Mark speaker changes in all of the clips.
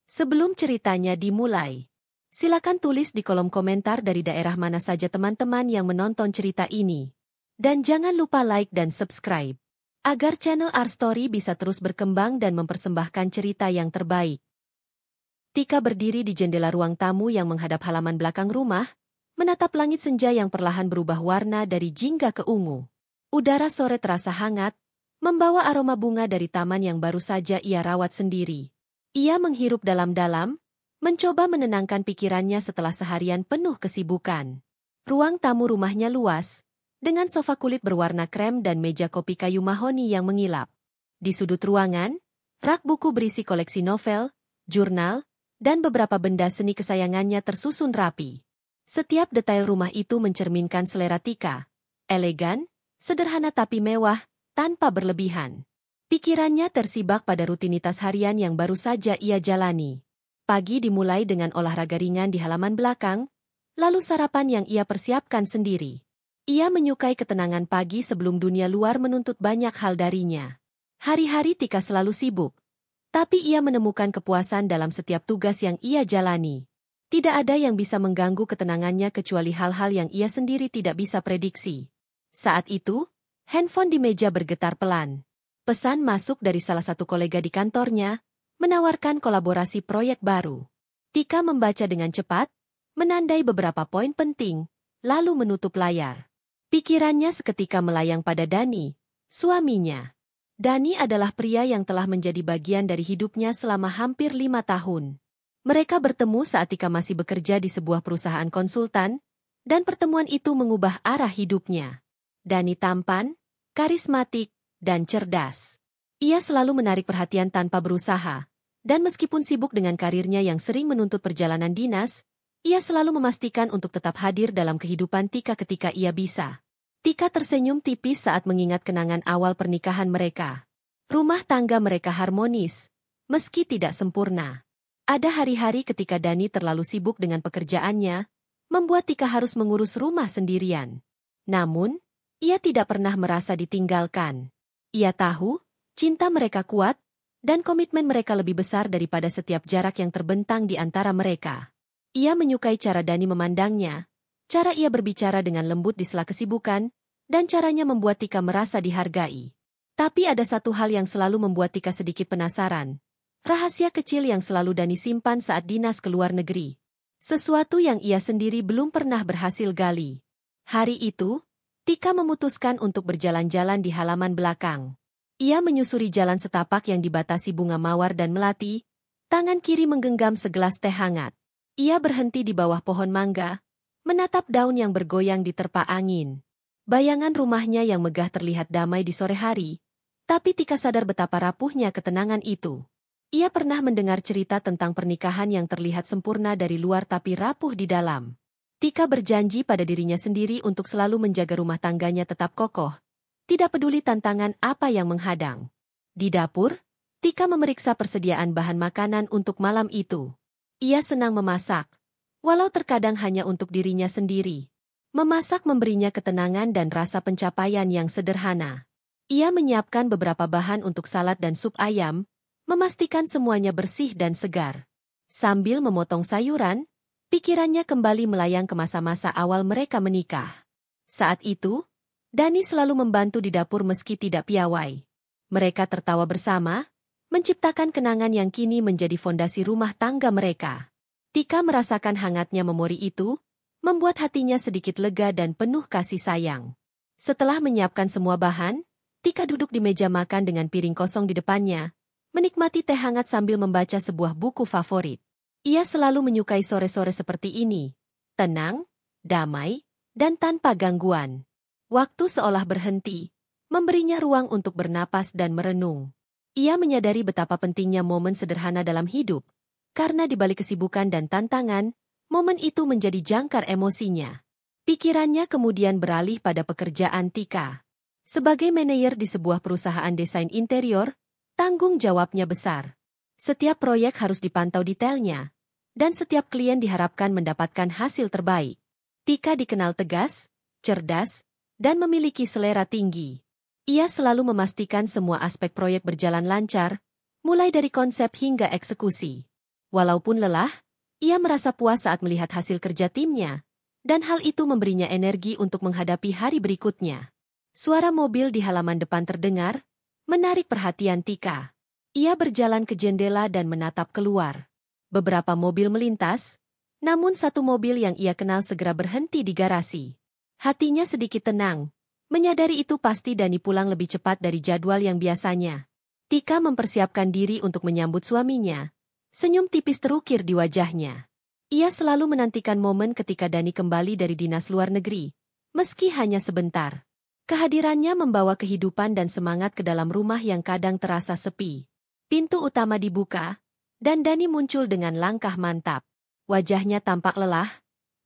Speaker 1: Sebelum ceritanya dimulai, silakan tulis di kolom komentar dari daerah mana saja teman-teman yang menonton cerita ini. Dan jangan lupa like dan subscribe, agar channel Art Story bisa terus berkembang dan mempersembahkan cerita yang terbaik. Tika berdiri di jendela ruang tamu yang menghadap halaman belakang rumah, menatap langit senja yang perlahan berubah warna dari jingga ke ungu. Udara sore terasa hangat, membawa aroma bunga dari taman yang baru saja ia rawat sendiri. Ia menghirup dalam-dalam, mencoba menenangkan pikirannya setelah seharian penuh kesibukan. Ruang tamu rumahnya luas, dengan sofa kulit berwarna krem dan meja kopi kayu mahoni yang mengilap. Di sudut ruangan, rak buku berisi koleksi novel, jurnal, dan beberapa benda seni kesayangannya tersusun rapi. Setiap detail rumah itu mencerminkan selera Tika. Elegan, sederhana tapi mewah, tanpa berlebihan. Pikirannya tersibak pada rutinitas harian yang baru saja ia jalani. Pagi dimulai dengan olahraga ringan di halaman belakang, lalu sarapan yang ia persiapkan sendiri. Ia menyukai ketenangan pagi sebelum dunia luar menuntut banyak hal darinya. Hari-hari Tika selalu sibuk, tapi ia menemukan kepuasan dalam setiap tugas yang ia jalani. Tidak ada yang bisa mengganggu ketenangannya kecuali hal-hal yang ia sendiri tidak bisa prediksi. Saat itu, handphone di meja bergetar pelan. Pesan masuk dari salah satu kolega di kantornya, menawarkan kolaborasi proyek baru. Tika membaca dengan cepat, menandai beberapa poin penting, lalu menutup layar. Pikirannya seketika melayang pada Dani, suaminya. Dani adalah pria yang telah menjadi bagian dari hidupnya selama hampir 5 tahun. Mereka bertemu saat Tika masih bekerja di sebuah perusahaan konsultan, dan pertemuan itu mengubah arah hidupnya. Dani tampan, karismatik, dan cerdas. Ia selalu menarik perhatian tanpa berusaha, dan meskipun sibuk dengan karirnya yang sering menuntut perjalanan dinas, ia selalu memastikan untuk tetap hadir dalam kehidupan Tika ketika ia bisa. Tika tersenyum tipis saat mengingat kenangan awal pernikahan mereka. Rumah tangga mereka harmonis, meski tidak sempurna. Ada hari-hari ketika Dani terlalu sibuk dengan pekerjaannya, membuat Tika harus mengurus rumah sendirian. Namun, ia tidak pernah merasa ditinggalkan. Ia tahu, cinta mereka kuat, dan komitmen mereka lebih besar daripada setiap jarak yang terbentang di antara mereka. Ia menyukai cara Dani memandangnya, cara ia berbicara dengan lembut di sela kesibukan, dan caranya membuat Tika merasa dihargai. Tapi ada satu hal yang selalu membuat Tika sedikit penasaran. Rahasia kecil yang selalu Dani simpan saat dinas ke luar negeri. Sesuatu yang ia sendiri belum pernah berhasil gali. Hari itu, Tika memutuskan untuk berjalan-jalan di halaman belakang. Ia menyusuri jalan setapak yang dibatasi bunga mawar dan melati, tangan kiri menggenggam segelas teh hangat. Ia berhenti di bawah pohon mangga, menatap daun yang bergoyang diterpa angin. Bayangan rumahnya yang megah terlihat damai di sore hari, tapi Tika sadar betapa rapuhnya ketenangan itu. Ia pernah mendengar cerita tentang pernikahan yang terlihat sempurna dari luar tapi rapuh di dalam. Tika berjanji pada dirinya sendiri untuk selalu menjaga rumah tangganya tetap kokoh, tidak peduli tantangan apa yang menghadang. Di dapur, Tika memeriksa persediaan bahan makanan untuk malam itu. Ia senang memasak, walau terkadang hanya untuk dirinya sendiri. Memasak memberinya ketenangan dan rasa pencapaian yang sederhana. Ia menyiapkan beberapa bahan untuk salad dan sup ayam, memastikan semuanya bersih dan segar. Sambil memotong sayuran, pikirannya kembali melayang ke masa-masa awal mereka menikah. Saat itu, Dani selalu membantu di dapur meski tidak piawai. Mereka tertawa bersama, menciptakan kenangan yang kini menjadi fondasi rumah tangga mereka. Tika merasakan hangatnya memori itu, membuat hatinya sedikit lega dan penuh kasih sayang. Setelah menyiapkan semua bahan, Tika duduk di meja makan dengan piring kosong di depannya, menikmati teh hangat sambil membaca sebuah buku favorit. Ia selalu menyukai sore-sore seperti ini, tenang, damai, dan tanpa gangguan. Waktu seolah berhenti, memberinya ruang untuk bernapas dan merenung. Ia menyadari betapa pentingnya momen sederhana dalam hidup, karena di balik kesibukan dan tantangan, momen itu menjadi jangkar emosinya. Pikirannya kemudian beralih pada pekerjaan Tika. Sebagai manajer di sebuah perusahaan desain interior, tanggung jawabnya besar. Setiap proyek harus dipantau detailnya, dan setiap klien diharapkan mendapatkan hasil terbaik. Tika dikenal tegas, cerdas, dan memiliki selera tinggi. Ia selalu memastikan semua aspek proyek berjalan lancar, mulai dari konsep hingga eksekusi. Walaupun lelah, ia merasa puas saat melihat hasil kerja timnya, dan hal itu memberinya energi untuk menghadapi hari berikutnya. Suara mobil di halaman depan terdengar, menarik perhatian Tika. Ia berjalan ke jendela dan menatap keluar. Beberapa mobil melintas, namun satu mobil yang ia kenal segera berhenti di garasi. Hatinya sedikit tenang, menyadari itu pasti Dani pulang lebih cepat dari jadwal yang biasanya. Tika mempersiapkan diri untuk menyambut suaminya. Senyum tipis terukir di wajahnya. Ia selalu menantikan momen ketika Dani kembali dari dinas luar negeri, meski hanya sebentar. Kehadirannya membawa kehidupan dan semangat ke dalam rumah yang kadang terasa sepi. Pintu utama dibuka, dan Dani muncul dengan langkah mantap. Wajahnya tampak lelah,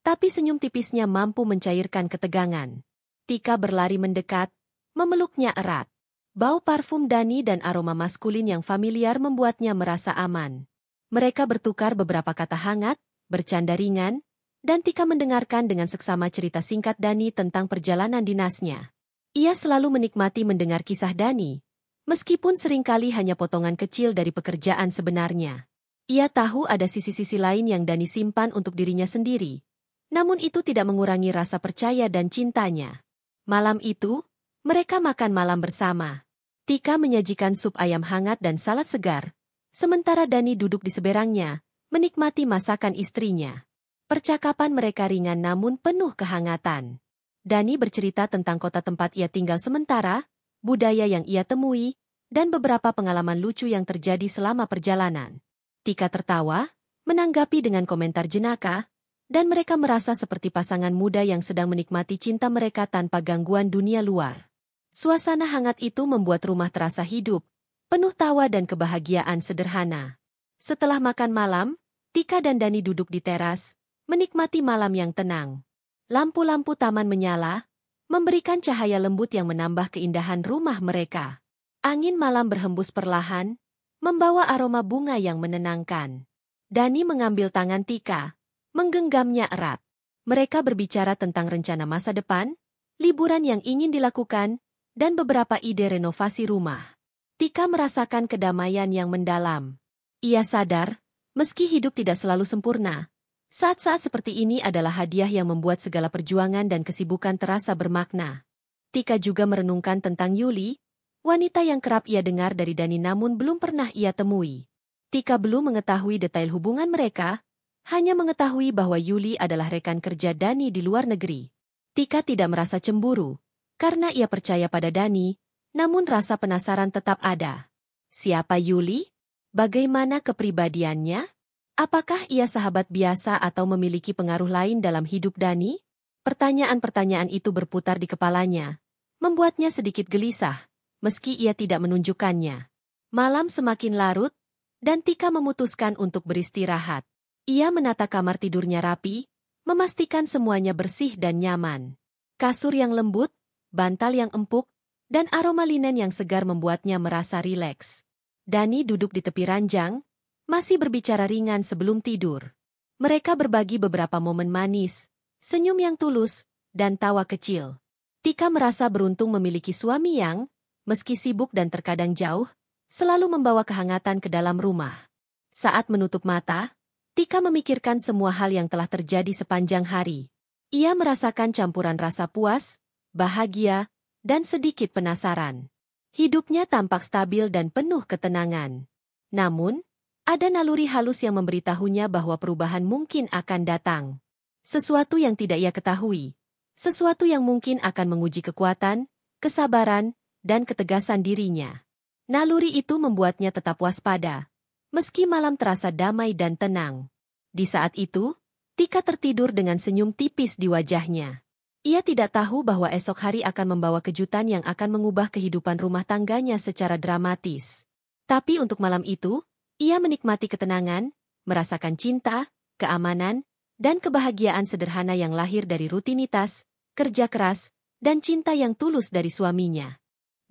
Speaker 1: tapi senyum tipisnya mampu mencairkan ketegangan. Tika berlari mendekat, memeluknya erat. Bau parfum Dani dan aroma maskulin yang familiar membuatnya merasa aman. Mereka bertukar beberapa kata hangat, bercanda ringan, dan Tika mendengarkan dengan seksama cerita singkat Dani tentang perjalanan dinasnya. Ia selalu menikmati mendengar kisah Dani, meskipun seringkali hanya potongan kecil dari pekerjaan sebenarnya. Ia tahu ada sisi-sisi lain yang Dani simpan untuk dirinya sendiri, namun itu tidak mengurangi rasa percaya dan cintanya. Malam itu, mereka makan malam bersama. Tika menyajikan sup ayam hangat dan salad segar, sementara Dani duduk di seberangnya, menikmati masakan istrinya. Percakapan mereka ringan namun penuh kehangatan. Dani bercerita tentang kota tempat ia tinggal sementara, budaya yang ia temui, dan beberapa pengalaman lucu yang terjadi selama perjalanan. Tika tertawa, menanggapi dengan komentar jenaka, dan mereka merasa seperti pasangan muda yang sedang menikmati cinta mereka tanpa gangguan dunia luar. Suasana hangat itu membuat rumah terasa hidup, penuh tawa dan kebahagiaan sederhana. Setelah makan malam, Tika dan Dani duduk di teras, menikmati malam yang tenang. Lampu-lampu taman menyala, memberikan cahaya lembut yang menambah keindahan rumah mereka. Angin malam berhembus perlahan, membawa aroma bunga yang menenangkan. Dani mengambil tangan Tika, menggenggamnya erat. Mereka berbicara tentang rencana masa depan, liburan yang ingin dilakukan, dan beberapa ide renovasi rumah. Tika merasakan kedamaian yang mendalam. Ia sadar, meski hidup tidak selalu sempurna, saat-saat seperti ini adalah hadiah yang membuat segala perjuangan dan kesibukan terasa bermakna. Tika juga merenungkan tentang Yuli, wanita yang kerap ia dengar dari Dani namun belum pernah ia temui. Tika belum mengetahui detail hubungan mereka, hanya mengetahui bahwa Yuli adalah rekan kerja Dani di luar negeri. Tika tidak merasa cemburu, karena ia percaya pada Dani, namun rasa penasaran tetap ada. Siapa Yuli? Bagaimana kepribadiannya? Apakah ia sahabat biasa atau memiliki pengaruh lain dalam hidup Dani? Pertanyaan-pertanyaan itu berputar di kepalanya, membuatnya sedikit gelisah, meski ia tidak menunjukkannya. Malam semakin larut, dan Tika memutuskan untuk beristirahat. Ia menata kamar tidurnya rapi, memastikan semuanya bersih dan nyaman. Kasur yang lembut, bantal yang empuk, dan aroma linen yang segar membuatnya merasa rileks. Dani duduk di tepi ranjang, masih berbicara ringan sebelum tidur. Mereka berbagi beberapa momen manis, senyum yang tulus, dan tawa kecil. Tika merasa beruntung memiliki suami yang, meski sibuk dan terkadang jauh, selalu membawa kehangatan ke dalam rumah. Saat menutup mata, Tika memikirkan semua hal yang telah terjadi sepanjang hari. Ia merasakan campuran rasa puas, bahagia, dan sedikit penasaran. Hidupnya tampak stabil dan penuh ketenangan. Namun, ada naluri halus yang memberitahunya bahwa perubahan mungkin akan datang. Sesuatu yang tidak ia ketahui. Sesuatu yang mungkin akan menguji kekuatan, kesabaran, dan ketegasan dirinya. Naluri itu membuatnya tetap waspada, meski malam terasa damai dan tenang. Di saat itu, Tika tertidur dengan senyum tipis di wajahnya. Ia tidak tahu bahwa esok hari akan membawa kejutan yang akan mengubah kehidupan rumah tangganya secara dramatis. Tapi untuk malam itu, ia menikmati ketenangan, merasakan cinta, keamanan, dan kebahagiaan sederhana yang lahir dari rutinitas, kerja keras, dan cinta yang tulus dari suaminya.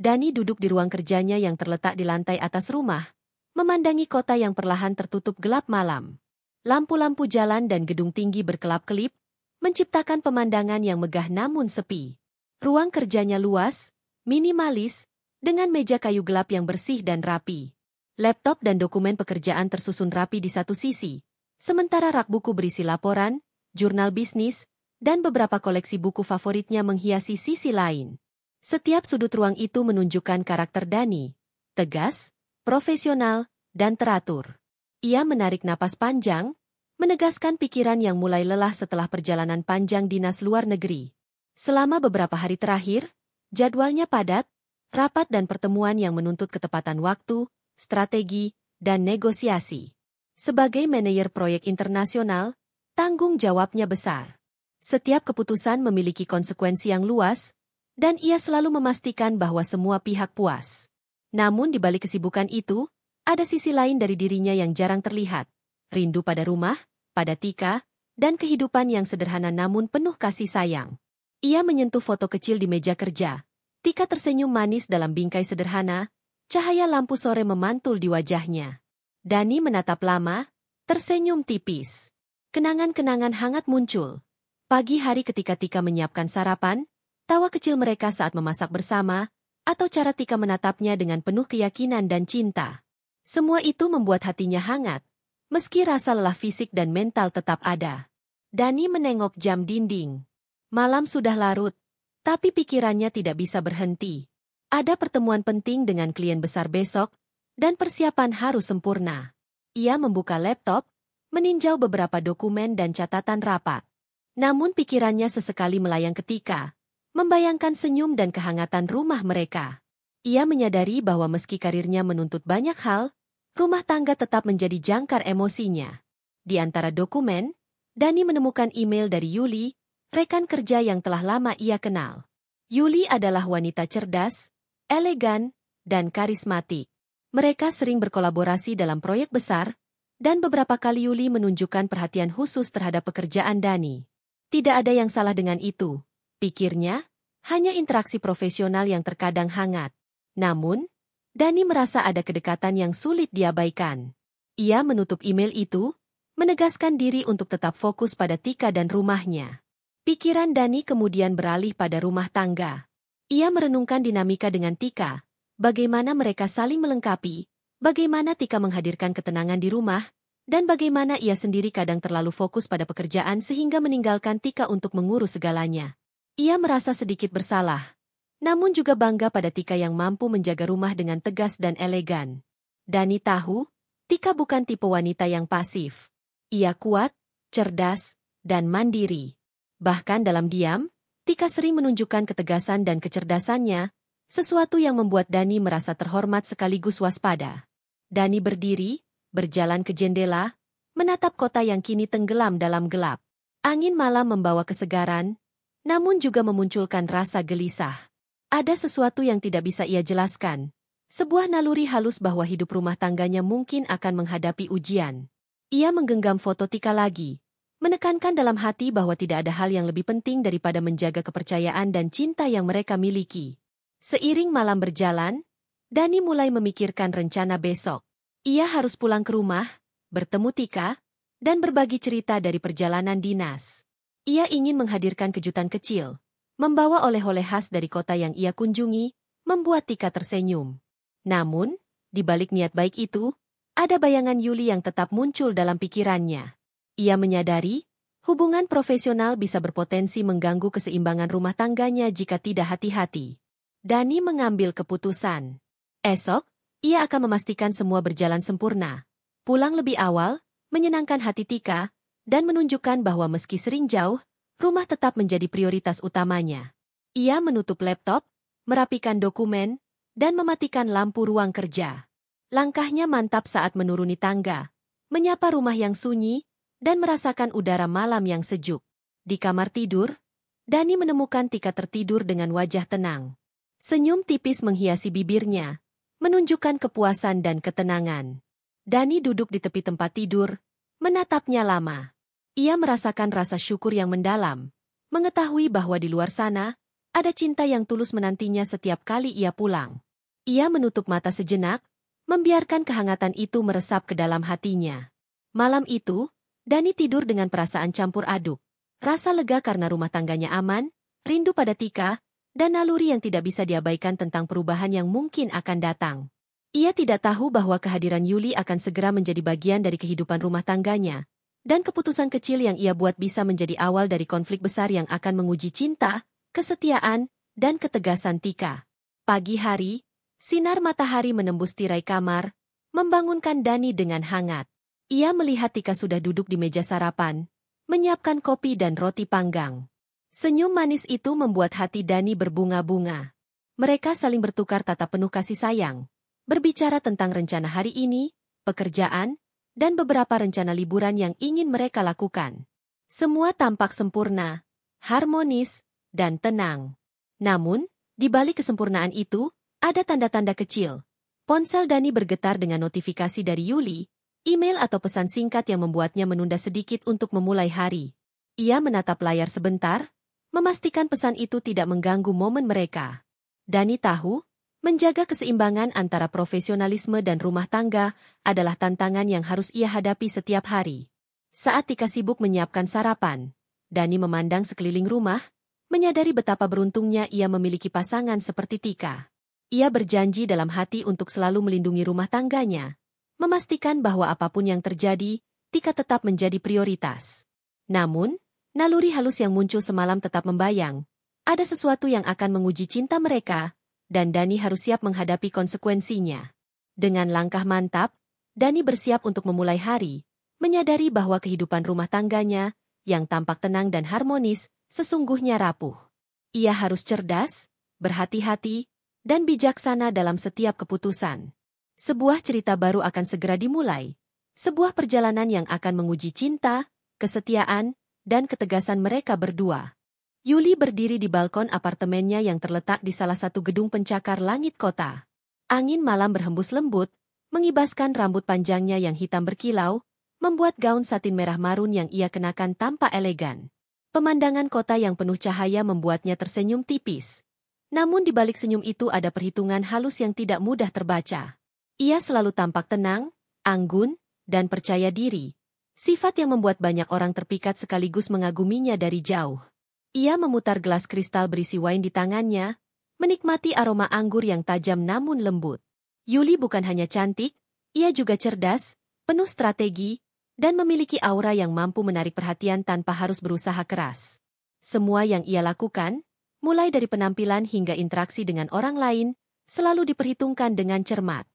Speaker 1: Dani duduk di ruang kerjanya yang terletak di lantai atas rumah, memandangi kota yang perlahan tertutup gelap malam. Lampu-lampu jalan dan gedung tinggi berkelap-kelip, menciptakan pemandangan yang megah namun sepi. Ruang kerjanya luas, minimalis, dengan meja kayu gelap yang bersih dan rapi. Laptop dan dokumen pekerjaan tersusun rapi di satu sisi, sementara rak buku berisi laporan, jurnal bisnis, dan beberapa koleksi buku favoritnya menghiasi sisi lain. Setiap sudut ruang itu menunjukkan karakter Dani, tegas, profesional, dan teratur. Ia menarik napas panjang, menegaskan pikiran yang mulai lelah setelah perjalanan panjang dinas luar negeri. Selama beberapa hari terakhir, jadwalnya padat, rapat dan pertemuan yang menuntut ketepatan waktu, strategi, dan negosiasi. Sebagai manajer proyek internasional, tanggung jawabnya besar. Setiap keputusan memiliki konsekuensi yang luas, dan ia selalu memastikan bahwa semua pihak puas. Namun di balik kesibukan itu, ada sisi lain dari dirinya yang jarang terlihat. Rindu pada rumah, pada Tika, dan kehidupan yang sederhana namun penuh kasih sayang. Ia menyentuh foto kecil di meja kerja. Tika tersenyum manis dalam bingkai sederhana, cahaya lampu sore memantul di wajahnya. Dani menatap lama, tersenyum tipis. Kenangan-kenangan hangat muncul. Pagi hari ketika Tika menyiapkan sarapan, tawa kecil mereka saat memasak bersama, atau cara Tika menatapnya dengan penuh keyakinan dan cinta. Semua itu membuat hatinya hangat, meski rasa lelah fisik dan mental tetap ada. Dani menengok jam dinding. Malam sudah larut, tapi pikirannya tidak bisa berhenti. Ada pertemuan penting dengan klien besar besok, dan persiapan harus sempurna. Ia membuka laptop, meninjau beberapa dokumen dan catatan rapat. Namun pikirannya sesekali melayang ketika, membayangkan senyum dan kehangatan rumah mereka. Ia menyadari bahwa meski karirnya menuntut banyak hal, rumah tangga tetap menjadi jangkar emosinya. Di antara dokumen, Dani menemukan email dari Yuli, rekan kerja yang telah lama ia kenal. Yuli adalah wanita cerdas, elegan, dan karismatik. Mereka sering berkolaborasi dalam proyek besar, dan beberapa kali Yuli menunjukkan perhatian khusus terhadap pekerjaan Dani. Tidak ada yang salah dengan itu, pikirnya, hanya interaksi profesional yang terkadang hangat. Namun, Dani merasa ada kedekatan yang sulit diabaikan. Ia menutup email itu, menegaskan diri untuk tetap fokus pada Tika dan rumahnya. Pikiran Dani kemudian beralih pada rumah tangga. Ia merenungkan dinamika dengan Tika, bagaimana mereka saling melengkapi, bagaimana Tika menghadirkan ketenangan di rumah, dan bagaimana ia sendiri kadang terlalu fokus pada pekerjaan sehingga meninggalkan Tika untuk mengurus segalanya. Ia merasa sedikit bersalah, namun juga bangga pada Tika yang mampu menjaga rumah dengan tegas dan elegan. Dani tahu, Tika bukan tipe wanita yang pasif. Ia kuat, cerdas, dan mandiri. Bahkan dalam diam, Tika sering menunjukkan ketegasan dan kecerdasannya, sesuatu yang membuat Dani merasa terhormat sekaligus waspada. Dani berdiri, berjalan ke jendela, menatap kota yang kini tenggelam dalam gelap. Angin malam membawa kesegaran, namun juga memunculkan rasa gelisah. Ada sesuatu yang tidak bisa ia jelaskan. Sebuah naluri halus bahwa hidup rumah tangganya mungkin akan menghadapi ujian. Ia menggenggam foto Tika lagi, menekankan dalam hati bahwa tidak ada hal yang lebih penting daripada menjaga kepercayaan dan cinta yang mereka miliki. Seiring malam berjalan, Dani mulai memikirkan rencana besok. Ia harus pulang ke rumah, bertemu Tika, dan berbagi cerita dari perjalanan dinas. Ia ingin menghadirkan kejutan kecil, membawa oleh-oleh khas dari kota yang ia kunjungi, membuat Tika tersenyum. Namun, di balik niat baik itu, ada bayangan Yuli yang tetap muncul dalam pikirannya. Ia menyadari, hubungan profesional bisa berpotensi mengganggu keseimbangan rumah tangganya jika tidak hati-hati. Dani mengambil keputusan. Esok, ia akan memastikan semua berjalan sempurna. Pulang lebih awal, menyenangkan hati Tika, dan menunjukkan bahwa meski sering jauh, rumah tetap menjadi prioritas utamanya. Ia menutup laptop, merapikan dokumen, dan mematikan lampu ruang kerja. Langkahnya mantap saat menuruni tangga, menyapa rumah yang sunyi, dan merasakan udara malam yang sejuk. Di kamar tidur, Dani menemukan Tika tertidur dengan wajah tenang. Senyum tipis menghiasi bibirnya, menunjukkan kepuasan dan ketenangan. Dani duduk di tepi tempat tidur, menatapnya lama. Ia merasakan rasa syukur yang mendalam, mengetahui bahwa di luar sana, ada cinta yang tulus menantinya setiap kali ia pulang. Ia menutup mata sejenak, membiarkan kehangatan itu meresap ke dalam hatinya. Malam itu, Dani tidur dengan perasaan campur aduk. Rasa lega karena rumah tangganya aman, rindu pada Tika, dan naluri yang tidak bisa diabaikan tentang perubahan yang mungkin akan datang. Ia tidak tahu bahwa kehadiran Yuli akan segera menjadi bagian dari kehidupan rumah tangganya, dan keputusan kecil yang ia buat bisa menjadi awal dari konflik besar yang akan menguji cinta, kesetiaan, dan ketegasan Tika. Pagi hari, sinar matahari menembus tirai kamar, membangunkan Dani dengan hangat. Ia melihat Tika sudah duduk di meja sarapan, menyiapkan kopi dan roti panggang. Senyum manis itu membuat hati Dani berbunga-bunga. Mereka saling bertukar tatap penuh kasih sayang, berbicara tentang rencana hari ini, pekerjaan, dan beberapa rencana liburan yang ingin mereka lakukan. Semua tampak sempurna, harmonis, dan tenang. Namun, di balik kesempurnaan itu, ada tanda-tanda kecil. Ponsel Dani bergetar dengan notifikasi dari Yuli, email atau pesan singkat yang membuatnya menunda sedikit untuk memulai hari. Ia menatap layar sebentar, memastikan pesan itu tidak mengganggu momen mereka. Dani tahu, menjaga keseimbangan antara profesionalisme dan rumah tangga adalah tantangan yang harus ia hadapi setiap hari. Saat Tika sibuk menyiapkan sarapan, Dani memandang sekeliling rumah, menyadari betapa beruntungnya ia memiliki pasangan seperti Tika. Ia berjanji dalam hati untuk selalu melindungi rumah tangganya, memastikan bahwa apapun yang terjadi, Tika tetap menjadi prioritas. Namun, naluri halus yang muncul semalam tetap membayang. Ada sesuatu yang akan menguji cinta mereka, dan Dani harus siap menghadapi konsekuensinya. Dengan langkah mantap, Dani bersiap untuk memulai hari, menyadari bahwa kehidupan rumah tangganya, yang tampak tenang dan harmonis, sesungguhnya rapuh. Ia harus cerdas, berhati-hati, dan bijaksana dalam setiap keputusan. Sebuah cerita baru akan segera dimulai, sebuah perjalanan yang akan menguji cinta, kesetiaan, dan ketegasan mereka berdua. Yuli berdiri di balkon apartemennya yang terletak di salah satu gedung pencakar langit kota. Angin malam berhembus lembut, mengibaskan rambut panjangnya yang hitam berkilau, membuat gaun satin merah marun yang ia kenakan tampak elegan. Pemandangan kota yang penuh cahaya membuatnya tersenyum tipis. Namun di balik senyum itu ada perhitungan halus yang tidak mudah terbaca. Ia selalu tampak tenang, anggun, dan percaya diri. Sifat yang membuat banyak orang terpikat sekaligus mengaguminya dari jauh. Ia memutar gelas kristal berisi wine di tangannya, menikmati aroma anggur yang tajam namun lembut. Yuli bukan hanya cantik, ia juga cerdas, penuh strategi, dan memiliki aura yang mampu menarik perhatian tanpa harus berusaha keras. Semua yang ia lakukan, mulai dari penampilan hingga interaksi dengan orang lain, selalu diperhitungkan dengan cermat.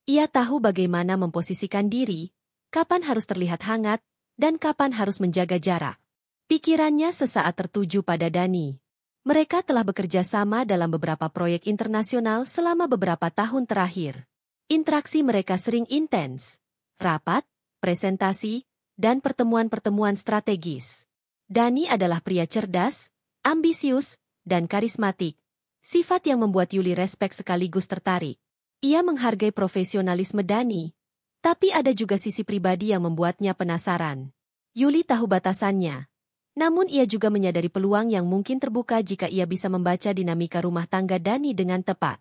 Speaker 1: Ia tahu bagaimana memposisikan diri, kapan harus terlihat hangat, dan kapan harus menjaga jarak. Pikirannya sesaat tertuju pada Dani. Mereka telah bekerja sama dalam beberapa proyek internasional selama beberapa tahun terakhir. Interaksi mereka sering intens, rapat, presentasi, dan pertemuan-pertemuan strategis. Dani adalah pria cerdas, ambisius, dan karismatik, sifat yang membuat Yuli respek sekaligus tertarik. Ia menghargai profesionalisme Dani, tapi ada juga sisi pribadi yang membuatnya penasaran. Yuli tahu batasannya. Namun ia juga menyadari peluang yang mungkin terbuka jika ia bisa membaca dinamika rumah tangga Dani dengan tepat.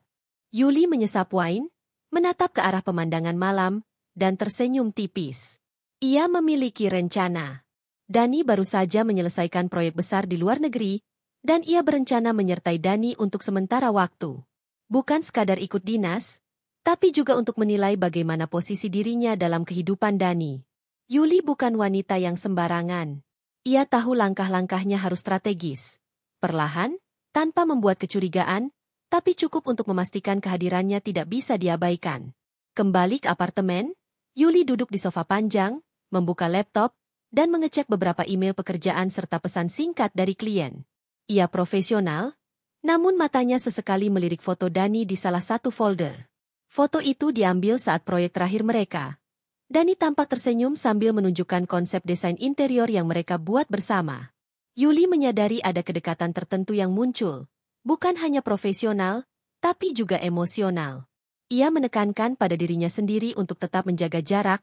Speaker 1: Yuli menyesap wine, menatap ke arah pemandangan malam, dan tersenyum tipis. Ia memiliki rencana. Dani baru saja menyelesaikan proyek besar di luar negeri, dan ia berencana menyertai Dani untuk sementara waktu. Bukan sekadar ikut dinas, tapi juga untuk menilai bagaimana posisi dirinya dalam kehidupan Dani. Yuli bukan wanita yang sembarangan. Ia tahu langkah-langkahnya harus strategis, perlahan, tanpa membuat kecurigaan, tapi cukup untuk memastikan kehadirannya tidak bisa diabaikan. Kembali ke apartemen, Yuli duduk di sofa panjang, membuka laptop, dan mengecek beberapa email pekerjaan serta pesan singkat dari klien. Ia profesional, namun matanya sesekali melirik foto Dani di salah satu folder. Foto itu diambil saat proyek terakhir mereka. Dani tampak tersenyum sambil menunjukkan konsep desain interior yang mereka buat bersama. Yuli menyadari ada kedekatan tertentu yang muncul, bukan hanya profesional, tapi juga emosional. Ia menekankan pada dirinya sendiri untuk tetap menjaga jarak,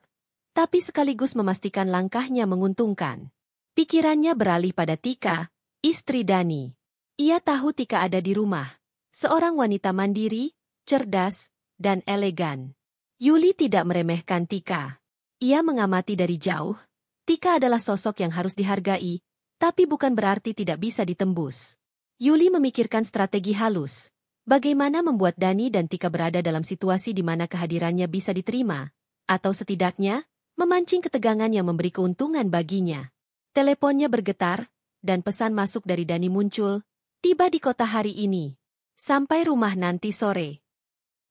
Speaker 1: tapi sekaligus memastikan langkahnya menguntungkan. Pikirannya beralih pada Tika, istri Dani. Ia tahu Tika ada di rumah, seorang wanita mandiri, cerdas, dan elegan. Yuli tidak meremehkan Tika. Ia mengamati dari jauh. Tika adalah sosok yang harus dihargai, tapi bukan berarti tidak bisa ditembus. Yuli memikirkan strategi halus, Bagaimana membuat Dani dan Tika berada dalam situasi di mana kehadirannya bisa diterima, atau setidaknya, memancing ketegangan yang memberi keuntungan baginya. Teleponnya bergetar, dan pesan masuk dari Dani muncul, tiba di kota hari ini. Sampai rumah nanti sore.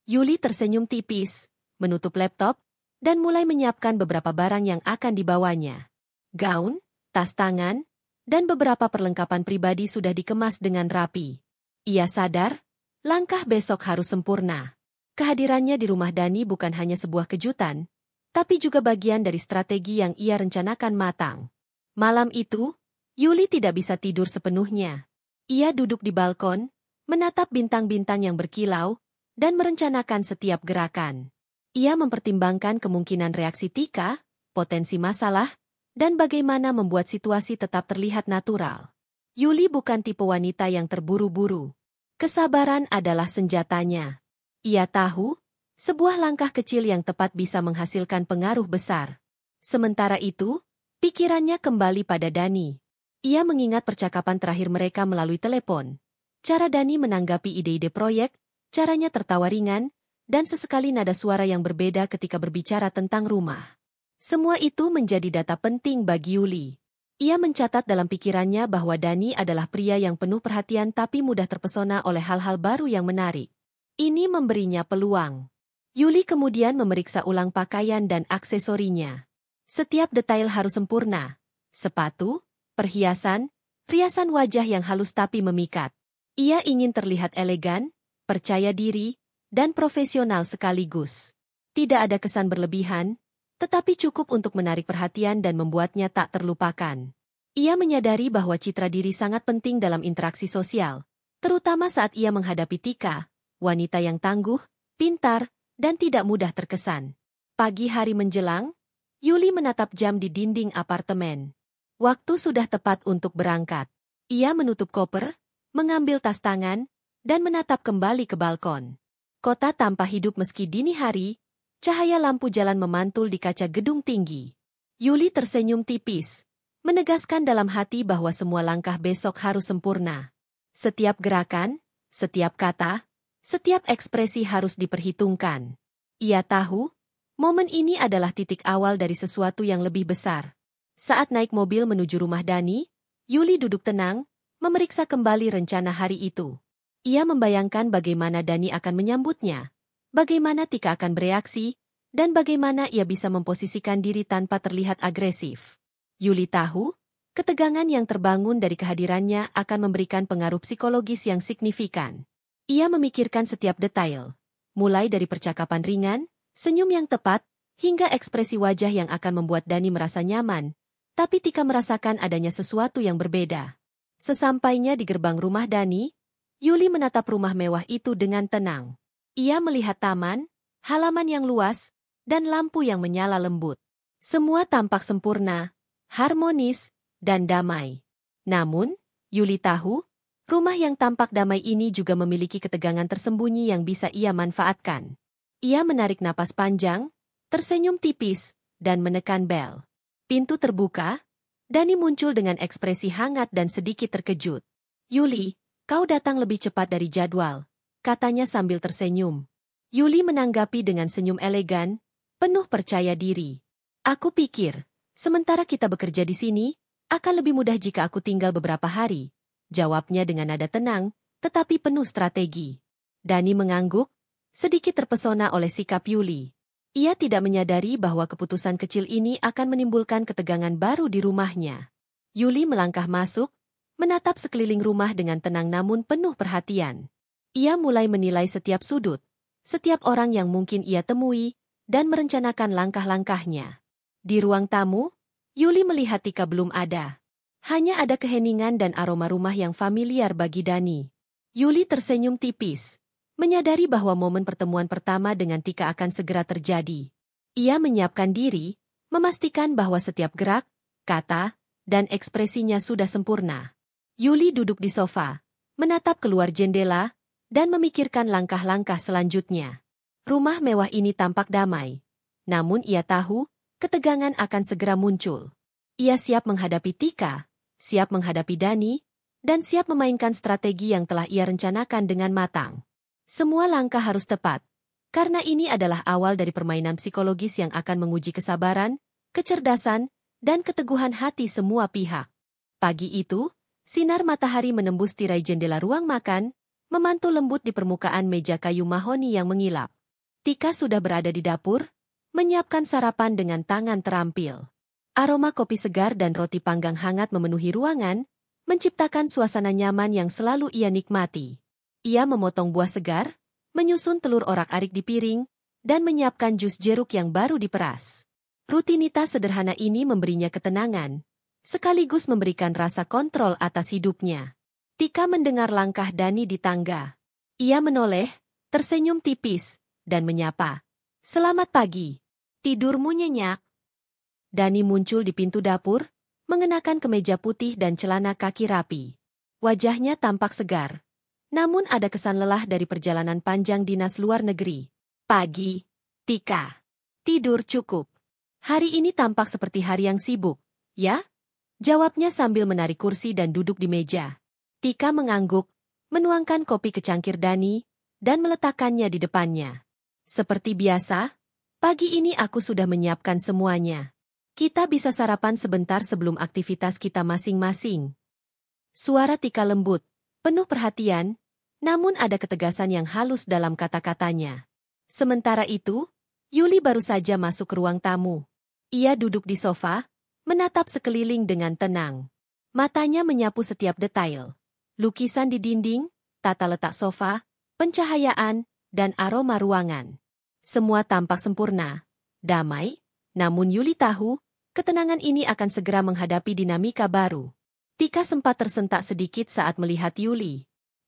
Speaker 1: Yuli tersenyum tipis, menutup laptop, dan mulai menyiapkan beberapa barang yang akan dibawanya. Gaun, tas tangan, dan beberapa perlengkapan pribadi sudah dikemas dengan rapi. Ia sadar, langkah besok harus sempurna. Kehadirannya di rumah Dani bukan hanya sebuah kejutan, tapi juga bagian dari strategi yang ia rencanakan matang. Malam itu, Yuli tidak bisa tidur sepenuhnya. Ia duduk di balkon, menatap bintang-bintang yang berkilau, dan merencanakan setiap gerakan. Ia mempertimbangkan kemungkinan reaksi Tika, potensi masalah, dan bagaimana membuat situasi tetap terlihat natural. Yuli bukan tipe wanita yang terburu-buru. Kesabaran adalah senjatanya. Ia tahu, sebuah langkah kecil yang tepat bisa menghasilkan pengaruh besar. Sementara itu, pikirannya kembali pada Dani. Ia mengingat percakapan terakhir mereka melalui telepon. Cara Dani menanggapi ide-ide proyek, caranya tertawa ringan, dan sesekali nada suara yang berbeda ketika berbicara tentang rumah. Semua itu menjadi data penting bagi Yuli. Ia mencatat dalam pikirannya bahwa Dani adalah pria yang penuh perhatian tapi mudah terpesona oleh hal-hal baru yang menarik. Ini memberinya peluang. Yuli kemudian memeriksa ulang pakaian dan aksesorinya. Setiap detail harus sempurna. Sepatu, perhiasan, riasan wajah yang halus tapi memikat. Ia ingin terlihat elegan, percaya diri, dan profesional sekaligus. Tidak ada kesan berlebihan, tetapi cukup untuk menarik perhatian dan membuatnya tak terlupakan. Ia menyadari bahwa citra diri sangat penting dalam interaksi sosial, terutama saat ia menghadapi Tika, wanita yang tangguh, pintar, dan tidak mudah terkesan. Pagi hari menjelang, Yuli menatap jam di dinding apartemen. Waktu sudah tepat untuk berangkat. Ia menutup koper, mengambil tas tangan, dan menatap kembali ke balkon. Kota tampak hidup meski dini hari, cahaya lampu jalan memantul di kaca gedung tinggi. Yuli tersenyum tipis, menegaskan dalam hati bahwa semua langkah besok harus sempurna. Setiap gerakan, setiap kata, setiap ekspresi harus diperhitungkan. Ia tahu, momen ini adalah titik awal dari sesuatu yang lebih besar. Saat naik mobil menuju rumah Dani, Yuli duduk tenang, memeriksa kembali rencana hari itu. Ia membayangkan bagaimana Dani akan menyambutnya, bagaimana Tika akan bereaksi, dan bagaimana ia bisa memposisikan diri tanpa terlihat agresif. Yuli tahu, ketegangan yang terbangun dari kehadirannya akan memberikan pengaruh psikologis yang signifikan. Ia memikirkan setiap detail, mulai dari percakapan ringan, senyum yang tepat, hingga ekspresi wajah yang akan membuat Dani merasa nyaman, tapi Tika merasakan adanya sesuatu yang berbeda. Sesampainya di gerbang rumah Dani, Yuli menatap rumah mewah itu dengan tenang. Ia melihat taman, halaman yang luas, dan lampu yang menyala lembut. Semua tampak sempurna, harmonis, dan damai. Namun, Yuli tahu, rumah yang tampak damai ini juga memiliki ketegangan tersembunyi yang bisa ia manfaatkan. Ia menarik napas panjang, tersenyum tipis, dan menekan bel. Pintu terbuka, Dani muncul dengan ekspresi hangat dan sedikit terkejut. "Yuli, kau datang lebih cepat dari jadwal," katanya sambil tersenyum. Yuli menanggapi dengan senyum elegan, penuh percaya diri. "Aku pikir, sementara kita bekerja di sini, akan lebih mudah jika aku tinggal beberapa hari," jawabnya dengan nada tenang, tetapi penuh strategi. Dani mengangguk, sedikit terpesona oleh sikap Yuli. Ia tidak menyadari bahwa keputusan kecil ini akan menimbulkan ketegangan baru di rumahnya. Yuli melangkah masuk, menatap sekeliling rumah dengan tenang namun penuh perhatian. Ia mulai menilai setiap sudut, setiap orang yang mungkin ia temui, dan merencanakan langkah-langkahnya. Di ruang tamu, Yuli melihat Tika belum ada. Hanya ada keheningan dan aroma rumah yang familiar bagi Dani. Yuli tersenyum tipis, menyadari bahwa momen pertemuan pertama dengan Tika akan segera terjadi. Ia menyiapkan diri, memastikan bahwa setiap gerak, kata, dan ekspresinya sudah sempurna. Yuli duduk di sofa, menatap keluar jendela, dan memikirkan langkah-langkah selanjutnya. Rumah mewah ini tampak damai. Namun ia tahu, ketegangan akan segera muncul. Ia siap menghadapi Tika, siap menghadapi Dani, dan siap memainkan strategi yang telah ia rencanakan dengan matang. Semua langkah harus tepat, karena ini adalah awal dari permainan psikologis yang akan menguji kesabaran, kecerdasan, dan keteguhan hati semua pihak. Pagi itu, sinar matahari menembus tirai jendela ruang makan, memantul lembut di permukaan meja kayu mahoni yang mengilap. Tika sudah berada di dapur, menyiapkan sarapan dengan tangan terampil. Aroma kopi segar dan roti panggang hangat memenuhi ruangan, menciptakan suasana nyaman yang selalu ia nikmati. Ia memotong buah segar, menyusun telur orak-arik di piring, dan menyiapkan jus jeruk yang baru diperas. Rutinitas sederhana ini memberinya ketenangan, sekaligus memberikan rasa kontrol atas hidupnya. Tika mendengar langkah Dani di tangga. Ia menoleh, tersenyum tipis, dan menyapa. "Selamat pagi. Tidurmu nyenyak?" Dani muncul di pintu dapur, mengenakan kemeja putih dan celana kaki rapi. Wajahnya tampak segar. Namun ada kesan lelah dari perjalanan panjang dinas luar negeri. "Pagi, Tika. Tidur cukup. Hari ini tampak seperti hari yang sibuk, ya?" Jawabnya sambil menarik kursi dan duduk di meja. Tika mengangguk, menuangkan kopi ke cangkir Dani, dan meletakkannya di depannya. "Seperti biasa, pagi ini aku sudah menyiapkan semuanya. Kita bisa sarapan sebentar sebelum aktivitas kita masing-masing." Suara Tika lembut, penuh perhatian, namun ada ketegasan yang halus dalam kata-katanya. Sementara itu, Yuli baru saja masuk ke ruang tamu. Ia duduk di sofa, menatap sekeliling dengan tenang. Matanya menyapu setiap detail. Lukisan di dinding, tata letak sofa, pencahayaan, dan aroma ruangan. Semua tampak sempurna, damai, namun Yuli tahu, ketenangan ini akan segera menghadapi dinamika baru. Tika sempat tersentak sedikit saat melihat Yuli.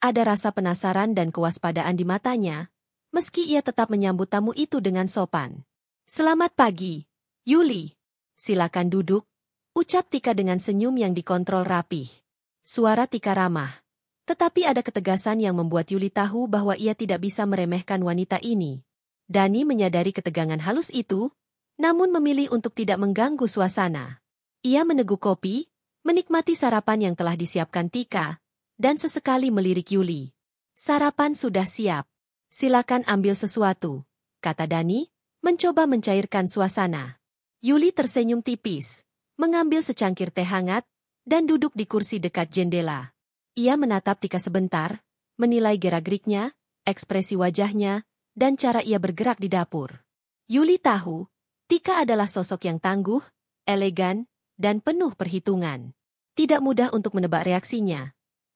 Speaker 1: Ada rasa penasaran dan kewaspadaan di matanya, meski ia tetap menyambut tamu itu dengan sopan. "Selamat pagi, Yuli. Silakan duduk," ucap Tika dengan senyum yang dikontrol rapih. Suara Tika ramah, tetapi ada ketegasan yang membuat Yuli tahu bahwa ia tidak bisa meremehkan wanita ini. Dani menyadari ketegangan halus itu, namun memilih untuk tidak mengganggu suasana. Ia meneguk kopi, menikmati sarapan yang telah disiapkan Tika, dan sesekali melirik Yuli. "Sarapan sudah siap. Silakan ambil sesuatu," kata Dani, mencoba mencairkan suasana. Yuli tersenyum tipis, mengambil secangkir teh hangat, dan duduk di kursi dekat jendela. Ia menatap Tika sebentar, menilai gerak-geriknya, ekspresi wajahnya, dan cara ia bergerak di dapur. Yuli tahu, Tika adalah sosok yang tangguh, elegan, dan penuh perhitungan. Tidak mudah untuk menebak reaksinya.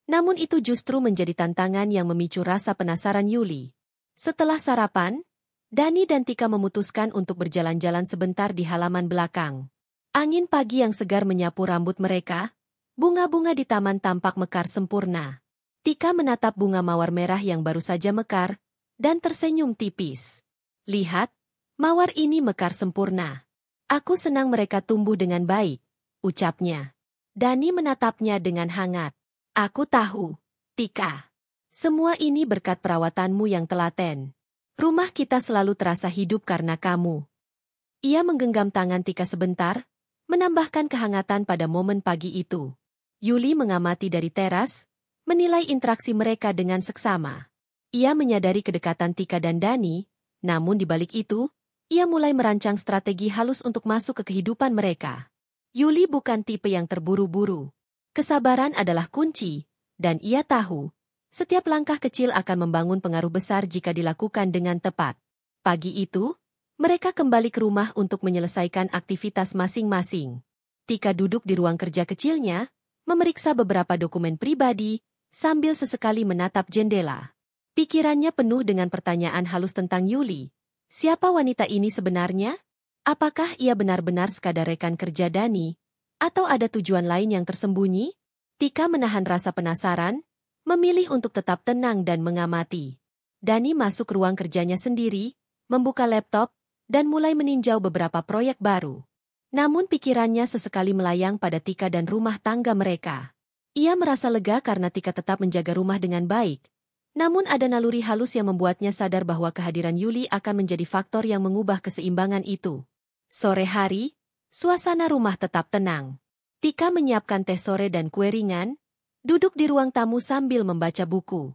Speaker 1: Namun itu justru menjadi tantangan yang memicu rasa penasaran Yuli. Setelah sarapan, Dani dan Tika memutuskan untuk berjalan-jalan sebentar di halaman belakang. Angin pagi yang segar menyapu rambut mereka, bunga-bunga di taman tampak mekar sempurna. Tika menatap bunga mawar merah yang baru saja mekar, dan tersenyum tipis. "Lihat, mawar ini mekar sempurna. Aku senang mereka tumbuh dengan baik," ucapnya. Dani menatapnya dengan hangat. "Aku tahu, Tika. Semua ini berkat perawatanmu yang telaten. Rumah kita selalu terasa hidup karena kamu." Ia menggenggam tangan Tika sebentar, menambahkan kehangatan pada momen pagi itu. Yuli mengamati dari teras, menilai interaksi mereka dengan seksama. Ia menyadari kedekatan Tika dan Dani, namun di balik itu, ia mulai merancang strategi halus untuk masuk ke kehidupan mereka. Yuli bukan tipe yang terburu-buru. Kesabaran adalah kunci, dan ia tahu, setiap langkah kecil akan membangun pengaruh besar jika dilakukan dengan tepat. Pagi itu, mereka kembali ke rumah untuk menyelesaikan aktivitas masing-masing. Tika duduk di ruang kerja kecilnya, memeriksa beberapa dokumen pribadi, sambil sesekali menatap jendela. Pikirannya penuh dengan pertanyaan halus tentang Yuli. Siapa wanita ini sebenarnya? Apakah ia benar-benar sekadar rekan kerja Dani? Atau ada tujuan lain yang tersembunyi? Tika menahan rasa penasaran, memilih untuk tetap tenang dan mengamati. Dani masuk ruang kerjanya sendiri, membuka laptop, dan mulai meninjau beberapa proyek baru. Namun pikirannya sesekali melayang pada Tika dan rumah tangga mereka. Ia merasa lega karena Tika tetap menjaga rumah dengan baik. Namun ada naluri halus yang membuatnya sadar bahwa kehadiran Yuli akan menjadi faktor yang mengubah keseimbangan itu. Sore hari, suasana rumah tetap tenang. Tika menyiapkan teh sore dan kue ringan, duduk di ruang tamu sambil membaca buku.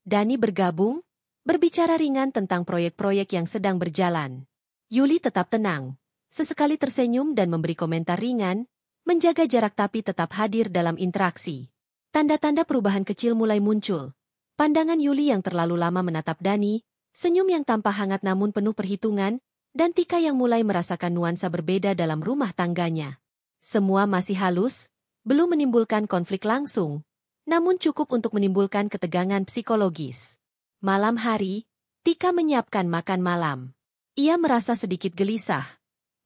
Speaker 1: Dani bergabung, berbicara ringan tentang proyek-proyek yang sedang berjalan. Yuli tetap tenang, sesekali tersenyum dan memberi komentar ringan, menjaga jarak tapi tetap hadir dalam interaksi. Tanda-tanda perubahan kecil mulai muncul. Pandangan Yuli yang terlalu lama menatap Dani, senyum yang tampak hangat namun penuh perhitungan, dan Tika yang mulai merasakan nuansa berbeda dalam rumah tangganya. Semua masih halus, belum menimbulkan konflik langsung, namun cukup untuk menimbulkan ketegangan psikologis. Malam hari, Tika menyiapkan makan malam. Ia merasa sedikit gelisah,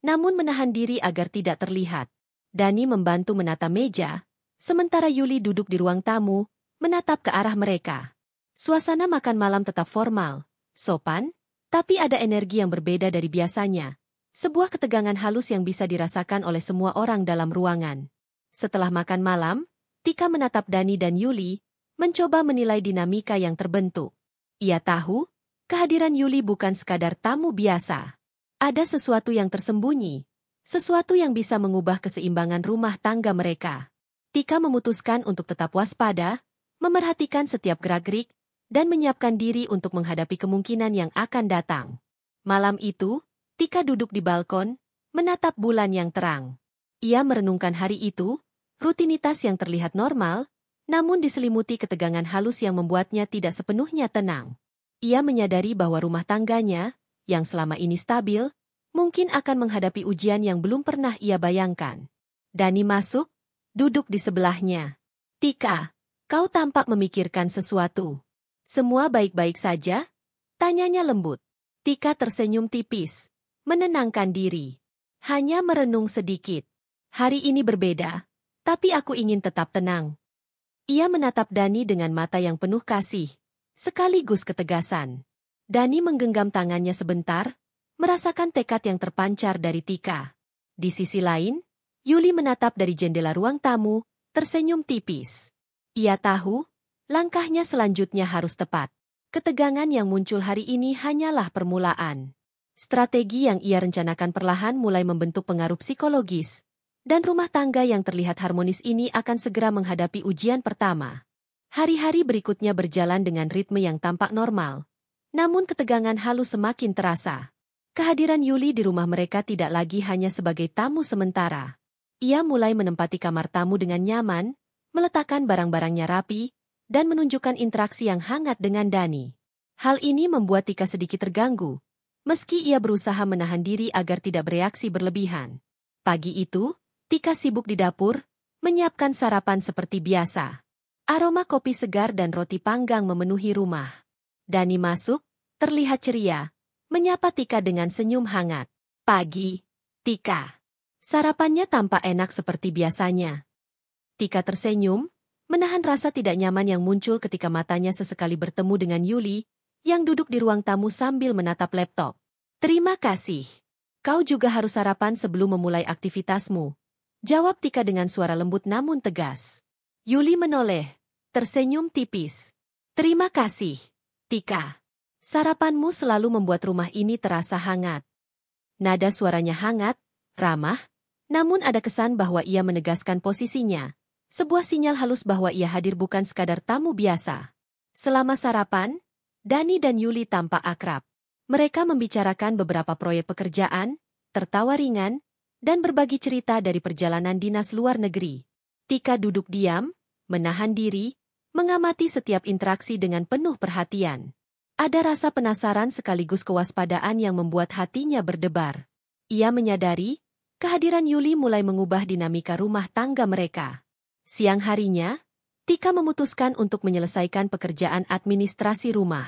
Speaker 1: namun menahan diri agar tidak terlihat. Dani membantu menata meja, sementara Yuli duduk di ruang tamu, menatap ke arah mereka. Suasana makan malam tetap formal, sopan, tapi ada energi yang berbeda dari biasanya. Sebuah ketegangan halus yang bisa dirasakan oleh semua orang dalam ruangan. Setelah makan malam, Tika menatap Dani dan Yuli, mencoba menilai dinamika yang terbentuk. Ia tahu, kehadiran Yuli bukan sekadar tamu biasa. Ada sesuatu yang tersembunyi, sesuatu yang bisa mengubah keseimbangan rumah tangga mereka. Tika memutuskan untuk tetap waspada, memerhatikan setiap gerak-gerik, dan menyiapkan diri untuk menghadapi kemungkinan yang akan datang. Malam itu, Tika duduk di balkon, menatap bulan yang terang. Ia merenungkan hari itu, rutinitas yang terlihat normal, namun diselimuti ketegangan halus yang membuatnya tidak sepenuhnya tenang. Ia menyadari bahwa rumah tangganya, yang selama ini stabil, mungkin akan menghadapi ujian yang belum pernah ia bayangkan. Dani masuk, duduk di sebelahnya. Tika, kau tampak memikirkan sesuatu. Semua baik-baik saja? Tanyanya lembut. Tika tersenyum tipis, menenangkan diri. Hanya merenung sedikit. Hari ini berbeda, tapi aku ingin tetap tenang. Ia menatap Dani dengan mata yang penuh kasih, sekaligus ketegasan. Dani menggenggam tangannya sebentar, merasakan tekad yang terpancar dari Tika. Di sisi lain, Yuli menatap dari jendela ruang tamu, tersenyum tipis. Ia tahu, langkahnya selanjutnya harus tepat. Ketegangan yang muncul hari ini hanyalah permulaan. Strategi yang ia rencanakan perlahan mulai membentuk pengaruh psikologis, dan rumah tangga yang terlihat harmonis ini akan segera menghadapi ujian pertama. Hari-hari berikutnya berjalan dengan ritme yang tampak normal, namun ketegangan halus semakin terasa. Kehadiran Yuli di rumah mereka tidak lagi hanya sebagai tamu sementara. Ia mulai menempati kamar tamu dengan nyaman, meletakkan barang-barangnya rapi, dan menunjukkan interaksi yang hangat dengan Dani. Hal ini membuat Tika sedikit terganggu, meski ia berusaha menahan diri agar tidak bereaksi berlebihan. Pagi itu, Tika sibuk di dapur, menyiapkan sarapan seperti biasa. Aroma kopi segar dan roti panggang memenuhi rumah. Dani masuk, terlihat ceria, menyapa Tika dengan senyum hangat. Pagi, Tika. Sarapannya tampak enak seperti biasanya. Tika tersenyum, menahan rasa tidak nyaman yang muncul ketika matanya sesekali bertemu dengan Yuli, yang duduk di ruang tamu sambil menatap laptop. Terima kasih. Kau juga harus sarapan sebelum memulai aktivitasmu. Jawab Tika dengan suara lembut namun tegas. Yuli menoleh, tersenyum tipis. Terima kasih, Tika. Sarapanmu selalu membuat rumah ini terasa hangat. Nada suaranya hangat, ramah, namun ada kesan bahwa ia menegaskan posisinya. Sebuah sinyal halus bahwa ia hadir bukan sekadar tamu biasa. Selama sarapan, Dani dan Yuli tampak akrab. Mereka membicarakan beberapa proyek pekerjaan, tertawa ringan, dan berbagi cerita dari perjalanan dinas luar negeri. Tika duduk diam, menahan diri, mengamati setiap interaksi dengan penuh perhatian. Ada rasa penasaran sekaligus kewaspadaan yang membuat hatinya berdebar. Ia menyadari, kehadiran Yuli mulai mengubah dinamika rumah tangga mereka. Siang harinya, Tika memutuskan untuk menyelesaikan pekerjaan administrasi rumah.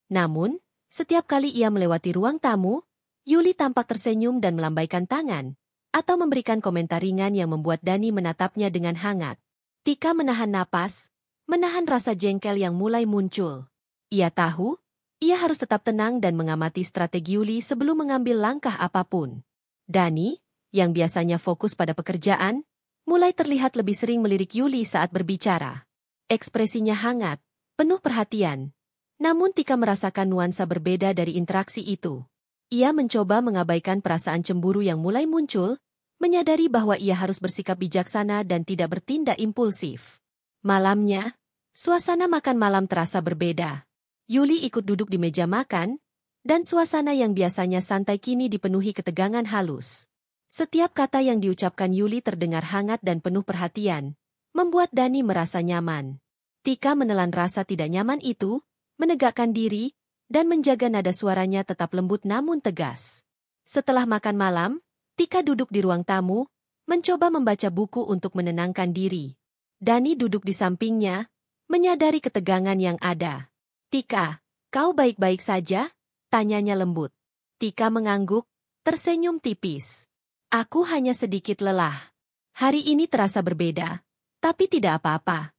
Speaker 1: Namun, setiap kali ia melewati ruang tamu, Yuli tampak tersenyum dan melambaikan tangan, atau memberikan komentar ringan yang membuat Dani menatapnya dengan hangat. Tika menahan napas, menahan rasa jengkel yang mulai muncul. Ia tahu, ia harus tetap tenang dan mengamati strategi Yuli sebelum mengambil langkah apapun. Dani, yang biasanya fokus pada pekerjaan, mulai terlihat lebih sering melirik Yuli saat berbicara. Ekspresinya hangat, penuh perhatian. Namun Tika merasakan nuansa berbeda dari interaksi itu. Ia mencoba mengabaikan perasaan cemburu yang mulai muncul, menyadari bahwa ia harus bersikap bijaksana dan tidak bertindak impulsif. Malamnya, suasana makan malam terasa berbeda. Yuli ikut duduk di meja makan, dan suasana yang biasanya santai kini dipenuhi ketegangan halus. Setiap kata yang diucapkan Yuli terdengar hangat dan penuh perhatian, membuat Dani merasa nyaman. Tika menelan rasa tidak nyaman itu, menegakkan diri, dan menjaga nada suaranya tetap lembut namun tegas. Setelah makan malam, Tika duduk di ruang tamu, mencoba membaca buku untuk menenangkan diri. Dani duduk di sampingnya, menyadari ketegangan yang ada. "Tika, kau baik-baik saja?" tanyanya lembut. Tika mengangguk, tersenyum tipis. "Aku hanya sedikit lelah. Hari ini terasa berbeda, tapi tidak apa-apa."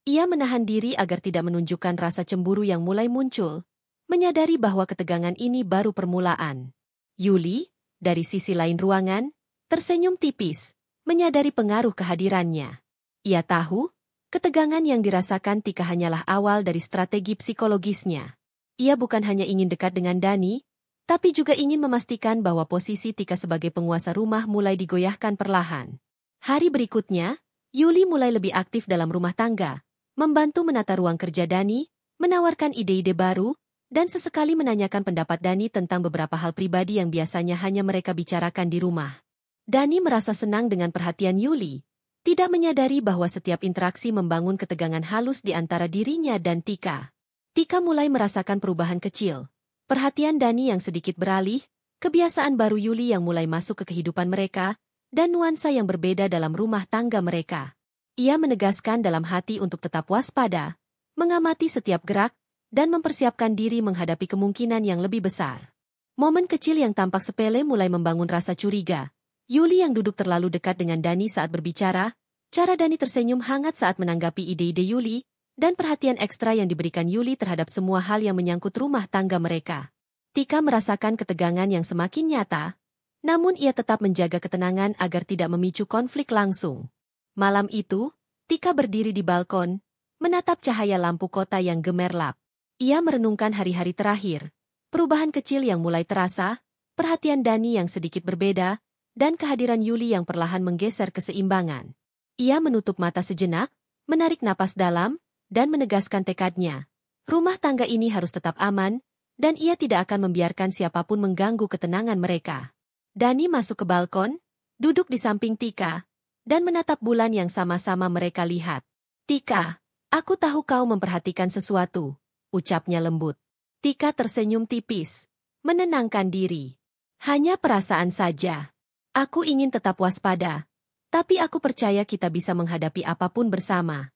Speaker 1: Ia menahan diri agar tidak menunjukkan rasa cemburu yang mulai muncul, menyadari bahwa ketegangan ini baru permulaan. Yuli, dari sisi lain ruangan, tersenyum tipis, menyadari pengaruh kehadirannya. Ia tahu, ketegangan yang dirasakan Tika hanyalah awal dari strategi psikologisnya. Ia bukan hanya ingin dekat dengan Dani, tapi juga ingin memastikan bahwa posisi Tika sebagai penguasa rumah mulai digoyahkan perlahan. Hari berikutnya, Yuli mulai lebih aktif dalam rumah tangga, membantu menata ruang kerja Dani, menawarkan ide-ide baru, dan sesekali menanyakan pendapat Dani tentang beberapa hal pribadi yang biasanya hanya mereka bicarakan di rumah. Dani merasa senang dengan perhatian Yuli, tidak menyadari bahwa setiap interaksi membangun ketegangan halus di antara dirinya dan Tika. Tika mulai merasakan perubahan kecil. Perhatian Dani yang sedikit beralih, kebiasaan baru Yuli yang mulai masuk ke kehidupan mereka, dan nuansa yang berbeda dalam rumah tangga mereka. Ia menegaskan dalam hati untuk tetap waspada, mengamati setiap gerak, dan mempersiapkan diri menghadapi kemungkinan yang lebih besar. Momen kecil yang tampak sepele mulai membangun rasa curiga. Yuli yang duduk terlalu dekat dengan Dani saat berbicara, cara Dani tersenyum hangat saat menanggapi ide-ide Yuli, dan perhatian ekstra yang diberikan Yuli terhadap semua hal yang menyangkut rumah tangga mereka. Tika merasakan ketegangan yang semakin nyata, namun ia tetap menjaga ketenangan agar tidak memicu konflik langsung. Malam itu, Tika berdiri di balkon, menatap cahaya lampu kota yang gemerlap. Ia merenungkan hari-hari terakhir, perubahan kecil yang mulai terasa, perhatian Dani yang sedikit berbeda, dan kehadiran Yuli yang perlahan menggeser keseimbangan. Ia menutup mata sejenak, menarik napas dalam, dan menegaskan tekadnya. Rumah tangga ini harus tetap aman, dan ia tidak akan membiarkan siapapun mengganggu ketenangan mereka. Dani masuk ke balkon, duduk di samping Tika, dan menatap bulan yang sama-sama mereka lihat. "Tika, aku tahu kau memperhatikan sesuatu," ucapnya lembut. Tika tersenyum tipis, menenangkan diri. "Hanya perasaan saja. Aku ingin tetap waspada, tapi aku percaya kita bisa menghadapi apapun bersama."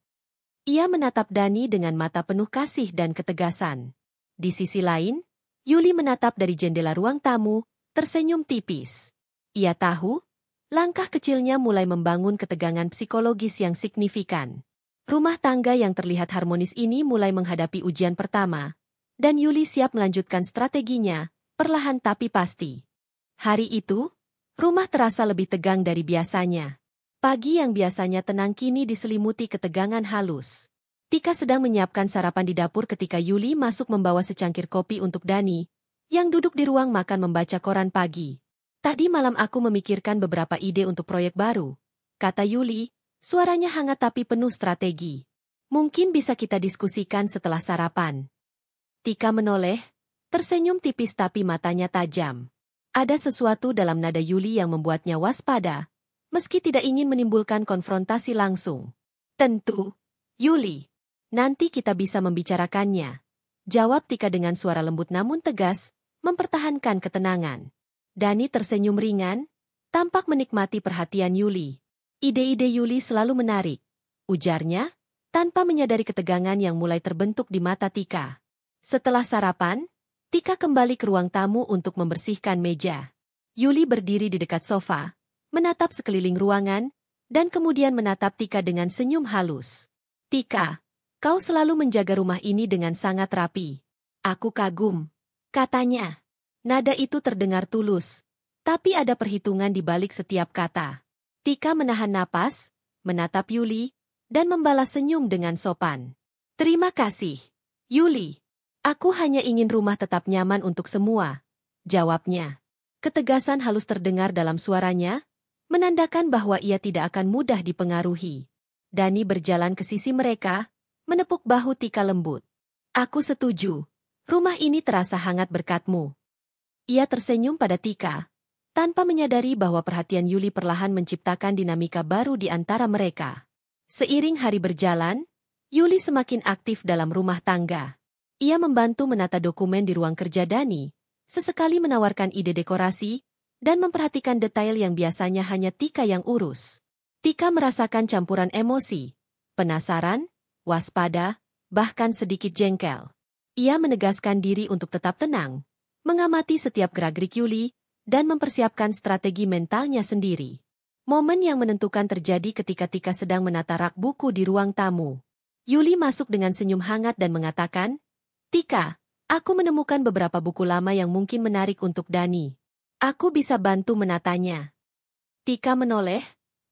Speaker 1: Ia menatap Dani dengan mata penuh kasih dan ketegasan. Di sisi lain, Yuli menatap dari jendela ruang tamu, tersenyum tipis. Ia tahu, langkah kecilnya mulai membangun ketegangan psikologis yang signifikan. Rumah tangga yang terlihat harmonis ini mulai menghadapi ujian pertama, dan Yuli siap melanjutkan strateginya, perlahan tapi pasti. Hari itu, rumah terasa lebih tegang dari biasanya. Pagi yang biasanya tenang kini diselimuti ketegangan halus. Tika sedang menyiapkan sarapan di dapur ketika Yuli masuk membawa secangkir kopi untuk Dani, yang duduk di ruang makan membaca koran pagi. "Tadi malam aku memikirkan beberapa ide untuk proyek baru," kata Yuli, suaranya hangat tapi penuh strategi. "Mungkin bisa kita diskusikan setelah sarapan." Tika menoleh, tersenyum tipis tapi matanya tajam. Ada sesuatu dalam nada Yuli yang membuatnya waspada, meski tidak ingin menimbulkan konfrontasi langsung. "Tentu, Yuli. Nanti kita bisa membicarakannya," jawab Tika dengan suara lembut namun tegas, mempertahankan ketenangan. Dani tersenyum ringan, tampak menikmati perhatian Yuli. "Ide-ide Yuli selalu menarik," ujarnya, tanpa menyadari ketegangan yang mulai terbentuk di mata Tika. Setelah sarapan, Tika kembali ke ruang tamu untuk membersihkan meja. Yuli berdiri di dekat sofa, menatap sekeliling ruangan, dan kemudian menatap Tika dengan senyum halus. "Tika, kau selalu menjaga rumah ini dengan sangat rapi. Aku kagum," katanya. Nada itu terdengar tulus, tapi ada perhitungan di balik setiap kata. Tika menahan napas, menatap Yuli, dan membalas senyum dengan sopan. "Terima kasih, Yuli. Aku hanya ingin rumah tetap nyaman untuk semua," jawabnya. Ketegasan halus terdengar dalam suaranya, menandakan bahwa ia tidak akan mudah dipengaruhi. Dani berjalan ke sisi mereka, menepuk bahu Tika lembut. Aku setuju. Rumah ini terasa hangat berkatmu. Ia tersenyum pada Tika, tanpa menyadari bahwa perhatian Yuli perlahan menciptakan dinamika baru di antara mereka. Seiring hari berjalan, Yuli semakin aktif dalam rumah tangga. Ia membantu menata dokumen di ruang kerja Dani, sesekali menawarkan ide dekorasi, dan memperhatikan detail yang biasanya hanya Tika yang urus. Tika merasakan campuran emosi, penasaran, waspada, bahkan sedikit jengkel. Ia menegaskan diri untuk tetap tenang, mengamati setiap gerak-gerik Yuli, dan mempersiapkan strategi mentalnya sendiri. Momen yang menentukan terjadi ketika Tika sedang menata rak buku di ruang tamu. Yuli masuk dengan senyum hangat dan mengatakan, "Tika, aku menemukan beberapa buku lama yang mungkin menarik untuk Dani. Aku bisa bantu menatanya." Tika menoleh,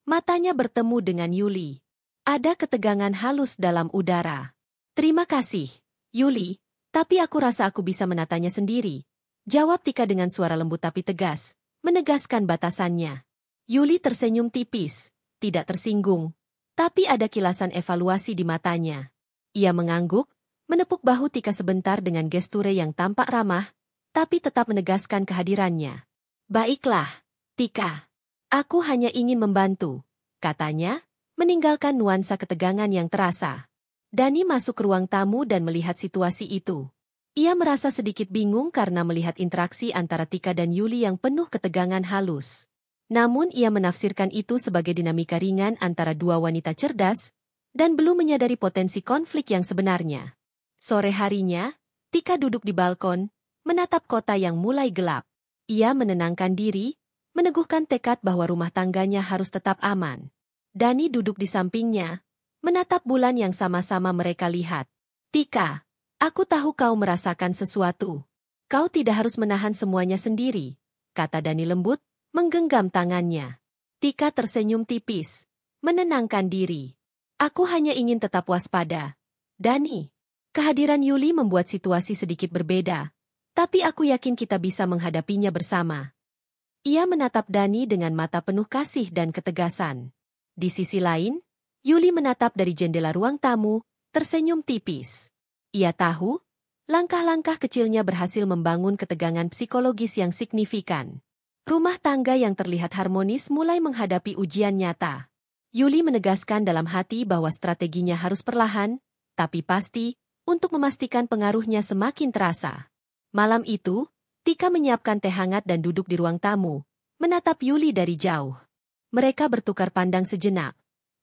Speaker 1: matanya bertemu dengan Yuli. Ada ketegangan halus dalam udara. "Terima kasih, Yuli, tapi aku rasa aku bisa menatanya sendiri," jawab Tika dengan suara lembut tapi tegas, menegaskan batasannya. Yuli tersenyum tipis, tidak tersinggung, tapi ada kilasan evaluasi di matanya. Ia mengangguk, menepuk bahu Tika sebentar dengan gesture yang tampak ramah, tapi tetap menegaskan kehadirannya. "Baiklah, Tika. Aku hanya ingin membantu," katanya, meninggalkan nuansa ketegangan yang terasa. Dani masuk ke ruang tamu dan melihat situasi itu. Ia merasa sedikit bingung karena melihat interaksi antara Tika dan Yuli yang penuh ketegangan halus. Namun ia menafsirkan itu sebagai dinamika ringan antara dua wanita cerdas, dan belum menyadari potensi konflik yang sebenarnya. Sore harinya, Tika duduk di balkon, menatap kota yang mulai gelap. Ia menenangkan diri, meneguhkan tekad bahwa rumah tangganya harus tetap aman. Dani duduk di sampingnya, menatap bulan yang sama-sama mereka lihat. "Tika, aku tahu kau merasakan sesuatu. Kau tidak harus menahan semuanya sendiri," kata Dani lembut, menggenggam tangannya. Tika tersenyum tipis, menenangkan diri. "Aku hanya ingin tetap waspada, Dani." Kehadiran Yuli membuat situasi sedikit berbeda, tapi aku yakin kita bisa menghadapinya bersama. Ia menatap Dani dengan mata penuh kasih dan ketegasan. Di sisi lain, Yuli menatap dari jendela ruang tamu, tersenyum tipis. Ia tahu, langkah-langkah kecilnya berhasil membangun ketegangan psikologis yang signifikan. Rumah tangga yang terlihat harmonis mulai menghadapi ujian nyata. Yuli menegaskan dalam hati bahwa strateginya harus perlahan, tapi pasti, untuk memastikan pengaruhnya semakin terasa. Malam itu, Tika menyiapkan teh hangat dan duduk di ruang tamu, menatap Yuli dari jauh. Mereka bertukar pandang sejenak.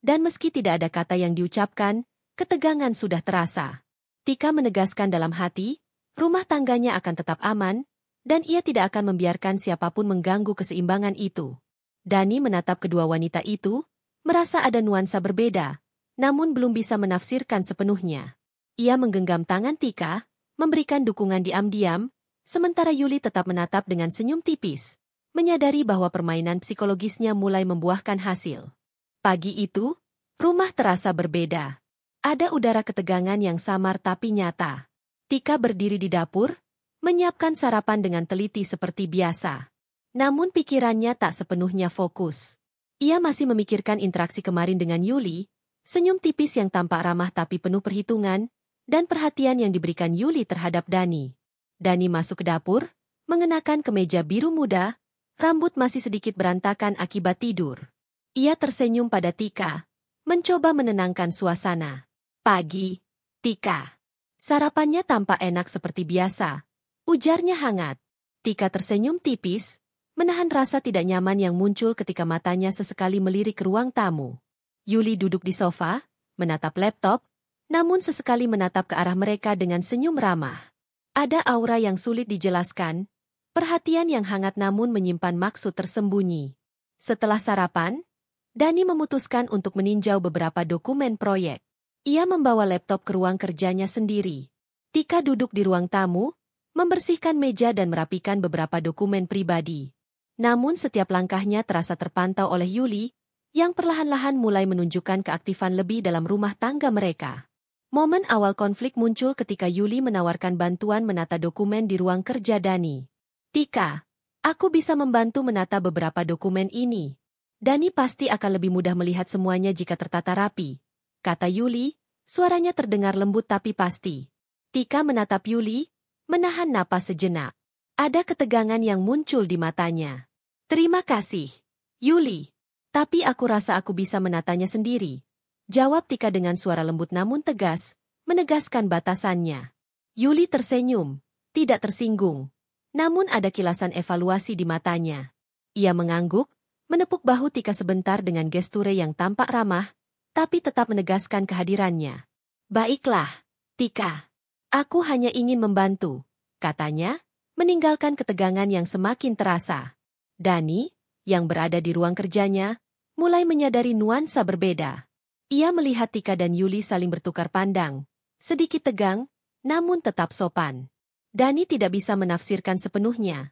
Speaker 1: Dan meski tidak ada kata yang diucapkan, ketegangan sudah terasa. Tika menegaskan dalam hati, rumah tangganya akan tetap aman, dan ia tidak akan membiarkan siapapun mengganggu keseimbangan itu. Dani menatap kedua wanita itu, merasa ada nuansa berbeda, namun belum bisa menafsirkan sepenuhnya. Ia menggenggam tangan Tika, memberikan dukungan diam-diam, sementara Yuli tetap menatap dengan senyum tipis, menyadari bahwa permainan psikologisnya mulai membuahkan hasil. Pagi itu, rumah terasa berbeda. Ada udara ketegangan yang samar tapi nyata. Tika berdiri di dapur, menyiapkan sarapan dengan teliti seperti biasa. Namun pikirannya tak sepenuhnya fokus. Ia masih memikirkan interaksi kemarin dengan Yuli, senyum tipis yang tampak ramah tapi penuh perhitungan, dan perhatian yang diberikan Yuli terhadap Dani. Dani masuk ke dapur, mengenakan kemeja biru muda, rambut masih sedikit berantakan akibat tidur. Ia tersenyum pada Tika, mencoba menenangkan suasana. "Pagi, Tika." "Sarapannya tampak enak seperti biasa," ujarnya hangat. Tika tersenyum tipis, menahan rasa tidak nyaman yang muncul ketika matanya sesekali melirik ke ruang tamu. Yuli duduk di sofa, menatap laptop, namun sesekali menatap ke arah mereka dengan senyum ramah. Ada aura yang sulit dijelaskan, perhatian yang hangat namun menyimpan maksud tersembunyi. Setelah sarapan, Dani memutuskan untuk meninjau beberapa dokumen proyek. Ia membawa laptop ke ruang kerjanya sendiri. Tika duduk di ruang tamu, membersihkan meja dan merapikan beberapa dokumen pribadi. Namun setiap langkahnya terasa terpantau oleh Yuli, yang perlahan-lahan mulai menunjukkan keaktifan lebih dalam rumah tangga mereka. Momen awal konflik muncul ketika Yuli menawarkan bantuan menata dokumen di ruang kerja Dani. "Tika, aku bisa membantu menata beberapa dokumen ini. Dani pasti akan lebih mudah melihat semuanya jika tertata rapi," kata Yuli, suaranya terdengar lembut tapi pasti. Tika menatap Yuli, menahan napas sejenak. Ada ketegangan yang muncul di matanya. Terima kasih, Yuli. Tapi aku rasa aku bisa menatanya sendiri. Jawab Tika dengan suara lembut namun tegas, menegaskan batasannya. Yuli tersenyum, tidak tersinggung. Namun ada kilasan evaluasi di matanya. Ia mengangguk, menepuk bahu Tika sebentar dengan gesture yang tampak ramah, tapi tetap menegaskan kehadirannya. Baiklah, Tika. Aku hanya ingin membantu, katanya, meninggalkan ketegangan yang semakin terasa. Dani, yang berada di ruang kerjanya, mulai menyadari nuansa berbeda. Ia melihat Tika dan Yuli saling bertukar pandang, sedikit tegang, namun tetap sopan. Dani tidak bisa menafsirkan sepenuhnya.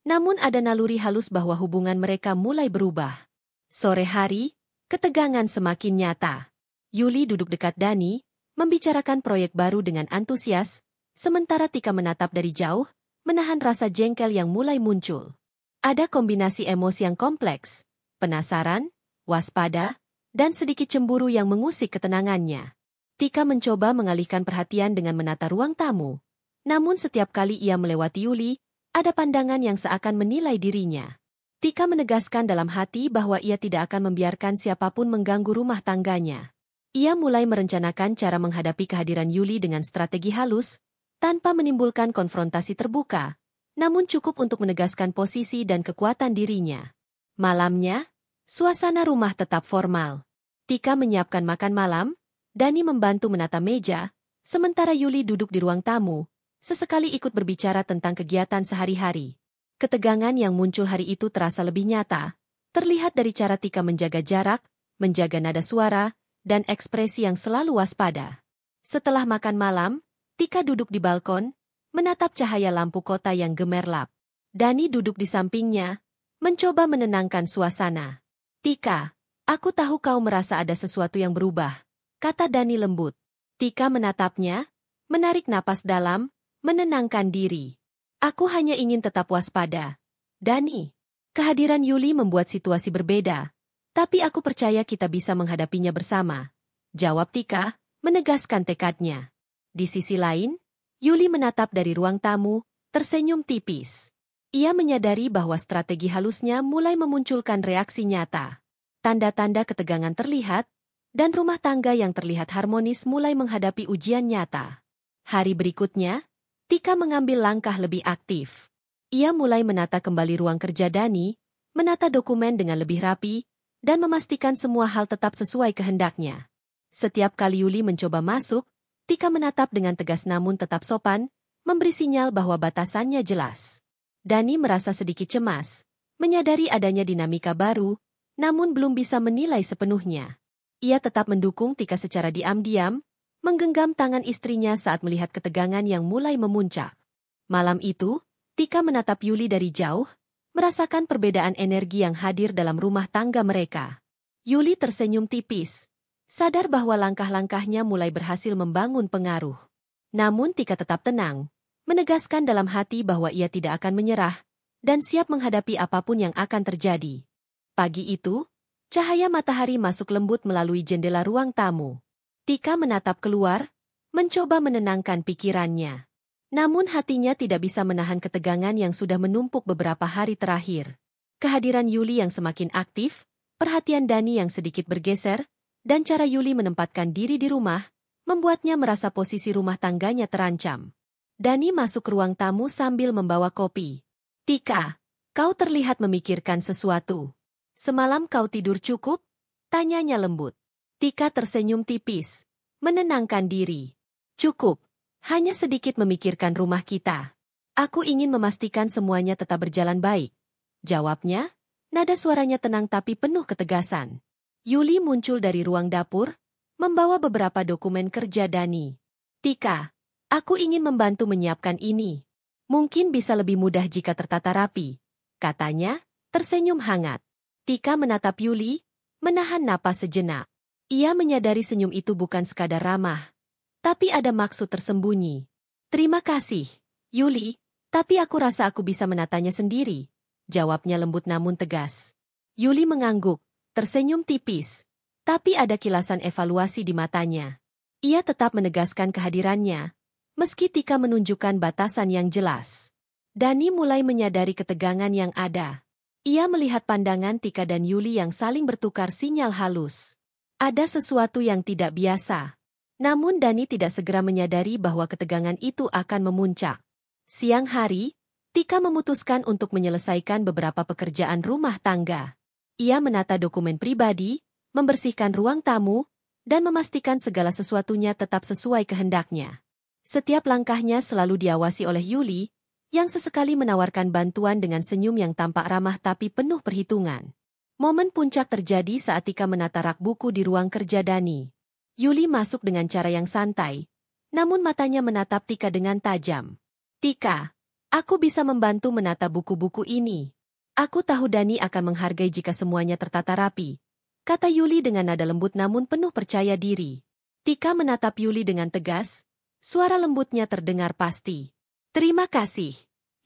Speaker 1: Namun ada naluri halus bahwa hubungan mereka mulai berubah. Sore hari, ketegangan semakin nyata. Yuli duduk dekat Dani, membicarakan proyek baru dengan antusias, sementara Tika menatap dari jauh, menahan rasa jengkel yang mulai muncul. Ada kombinasi emosi yang kompleks, penasaran, waspada, dan sedikit cemburu yang mengusik ketenangannya. Tika mencoba mengalihkan perhatian dengan menata ruang tamu. Namun setiap kali ia melewati Yuli, ada pandangan yang seakan menilai dirinya. Tika menegaskan dalam hati bahwa ia tidak akan membiarkan siapapun mengganggu rumah tangganya. Ia mulai merencanakan cara menghadapi kehadiran Yuli dengan strategi halus, tanpa menimbulkan konfrontasi terbuka, namun cukup untuk menegaskan posisi dan kekuatan dirinya. Malamnya, suasana rumah tetap formal. Tika menyiapkan makan malam, Dani membantu menata meja, sementara Yuli duduk di ruang tamu, sesekali ikut berbicara tentang kegiatan sehari-hari. Ketegangan yang muncul hari itu terasa lebih nyata, terlihat dari cara Tika menjaga jarak, menjaga nada suara, dan ekspresi yang selalu waspada. Setelah makan malam, Tika duduk di balkon, menatap cahaya lampu kota yang gemerlap. Dani duduk di sampingnya, mencoba menenangkan suasana. Tika, aku tahu kau merasa ada sesuatu yang berubah, kata Dani lembut. Tika menatapnya, menarik napas dalam, menenangkan diri. Aku hanya ingin tetap waspada. Dani, kehadiran Yuli membuat situasi berbeda, tapi aku percaya kita bisa menghadapinya bersama. Jawab Tika, menegaskan tekadnya. Di sisi lain, Yuli menatap dari ruang tamu, tersenyum tipis. Ia menyadari bahwa strategi halusnya mulai memunculkan reaksi nyata. Tanda-tanda ketegangan terlihat, dan rumah tangga yang terlihat harmonis mulai menghadapi ujian nyata. Hari berikutnya, Tika mengambil langkah lebih aktif. Ia mulai menata kembali ruang kerja Dani, menata dokumen dengan lebih rapi, dan memastikan semua hal tetap sesuai kehendaknya. Setiap kali Yuli mencoba masuk, Tika menatap dengan tegas namun tetap sopan, memberi sinyal bahwa batasannya jelas. Dani merasa sedikit cemas, menyadari adanya dinamika baru, namun belum bisa menilai sepenuhnya. Ia tetap mendukung Tika secara diam-diam, menggenggam tangan istrinya saat melihat ketegangan yang mulai memuncak. Malam itu, Tika menatap Yuli dari jauh, merasakan perbedaan energi yang hadir dalam rumah tangga mereka. Yuli tersenyum tipis, sadar bahwa langkah-langkahnya mulai berhasil membangun pengaruh. Namun Tika tetap tenang, menegaskan dalam hati bahwa ia tidak akan menyerah, dan siap menghadapi apapun yang akan terjadi. Pagi itu, cahaya matahari masuk lembut melalui jendela ruang tamu. Tika menatap keluar, mencoba menenangkan pikirannya. Namun hatinya tidak bisa menahan ketegangan yang sudah menumpuk beberapa hari terakhir. Kehadiran Yuli yang semakin aktif, perhatian Dani yang sedikit bergeser, dan cara Yuli menempatkan diri di rumah, membuatnya merasa posisi rumah tangganya terancam. Dani masuk ke ruang tamu sambil membawa kopi. Tika, kau terlihat memikirkan sesuatu. Semalam kau tidur cukup? Tanyanya lembut. Tika tersenyum tipis, menenangkan diri. Cukup, hanya sedikit memikirkan rumah kita. Aku ingin memastikan semuanya tetap berjalan baik. Jawabnya, nada suaranya tenang tapi penuh ketegasan. Yuli muncul dari ruang dapur, membawa beberapa dokumen kerja Dani. Tika, aku ingin membantu menyiapkan ini. Mungkin bisa lebih mudah jika tertata rapi, katanya, tersenyum hangat. Tika menatap Yuli, menahan napas sejenak. Ia menyadari senyum itu bukan sekadar ramah, tapi ada maksud tersembunyi. Terima kasih, Yuli, tapi aku rasa aku bisa menatanya sendiri. Jawabnya lembut namun tegas. Yuli mengangguk, tersenyum tipis, tapi ada kilasan evaluasi di matanya. Ia tetap menegaskan kehadirannya, meski Tika menunjukkan batasan yang jelas. Dani mulai menyadari ketegangan yang ada. Ia melihat pandangan Tika dan Yuli yang saling bertukar sinyal halus. Ada sesuatu yang tidak biasa. Namun Dani tidak segera menyadari bahwa ketegangan itu akan memuncak. Siang hari, Tika memutuskan untuk menyelesaikan beberapa pekerjaan rumah tangga. Ia menata dokumen pribadi, membersihkan ruang tamu, dan memastikan segala sesuatunya tetap sesuai kehendaknya. Setiap langkahnya selalu diawasi oleh Yuli, yang sesekali menawarkan bantuan dengan senyum yang tampak ramah tapi penuh perhitungan. Momen puncak terjadi saat Tika menata rak buku di ruang kerja Dani. Yuli masuk dengan cara yang santai, namun matanya menatap Tika dengan tajam. "Tika, aku bisa membantu menata buku-buku ini. Aku tahu Dani akan menghargai jika semuanya tertata rapi," kata Yuli dengan nada lembut namun penuh percaya diri. Tika menatap Yuli dengan tegas, suara lembutnya terdengar pasti. "Terima kasih,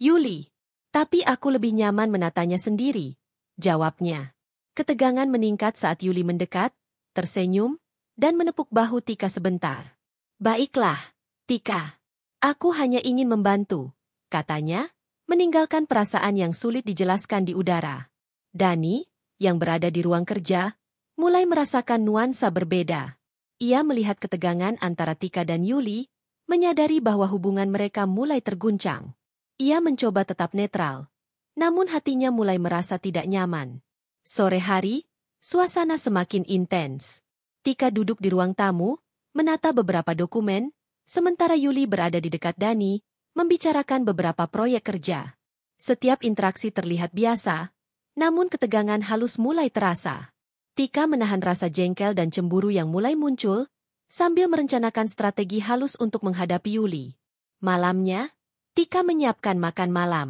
Speaker 1: Yuli. Tapi aku lebih nyaman menatanya sendiri," jawabnya. Ketegangan meningkat saat Yuli mendekat, tersenyum, dan menepuk bahu Tika sebentar. "Baiklah, Tika. Aku hanya ingin membantu," katanya, meninggalkan perasaan yang sulit dijelaskan di udara. Dani, yang berada di ruang kerja, mulai merasakan nuansa berbeda. Ia melihat ketegangan antara Tika dan Yuli, menyadari bahwa hubungan mereka mulai terguncang. Ia mencoba tetap netral, namun hatinya mulai merasa tidak nyaman. Sore hari, suasana semakin intens. Tika duduk di ruang tamu, menata beberapa dokumen, sementara Yuli berada di dekat Dani, membicarakan beberapa proyek kerja. Setiap interaksi terlihat biasa, namun ketegangan halus mulai terasa. Tika menahan rasa jengkel dan cemburu yang mulai muncul, sambil merencanakan strategi halus untuk menghadapi Yuli. Malamnya, Tika menyiapkan makan malam.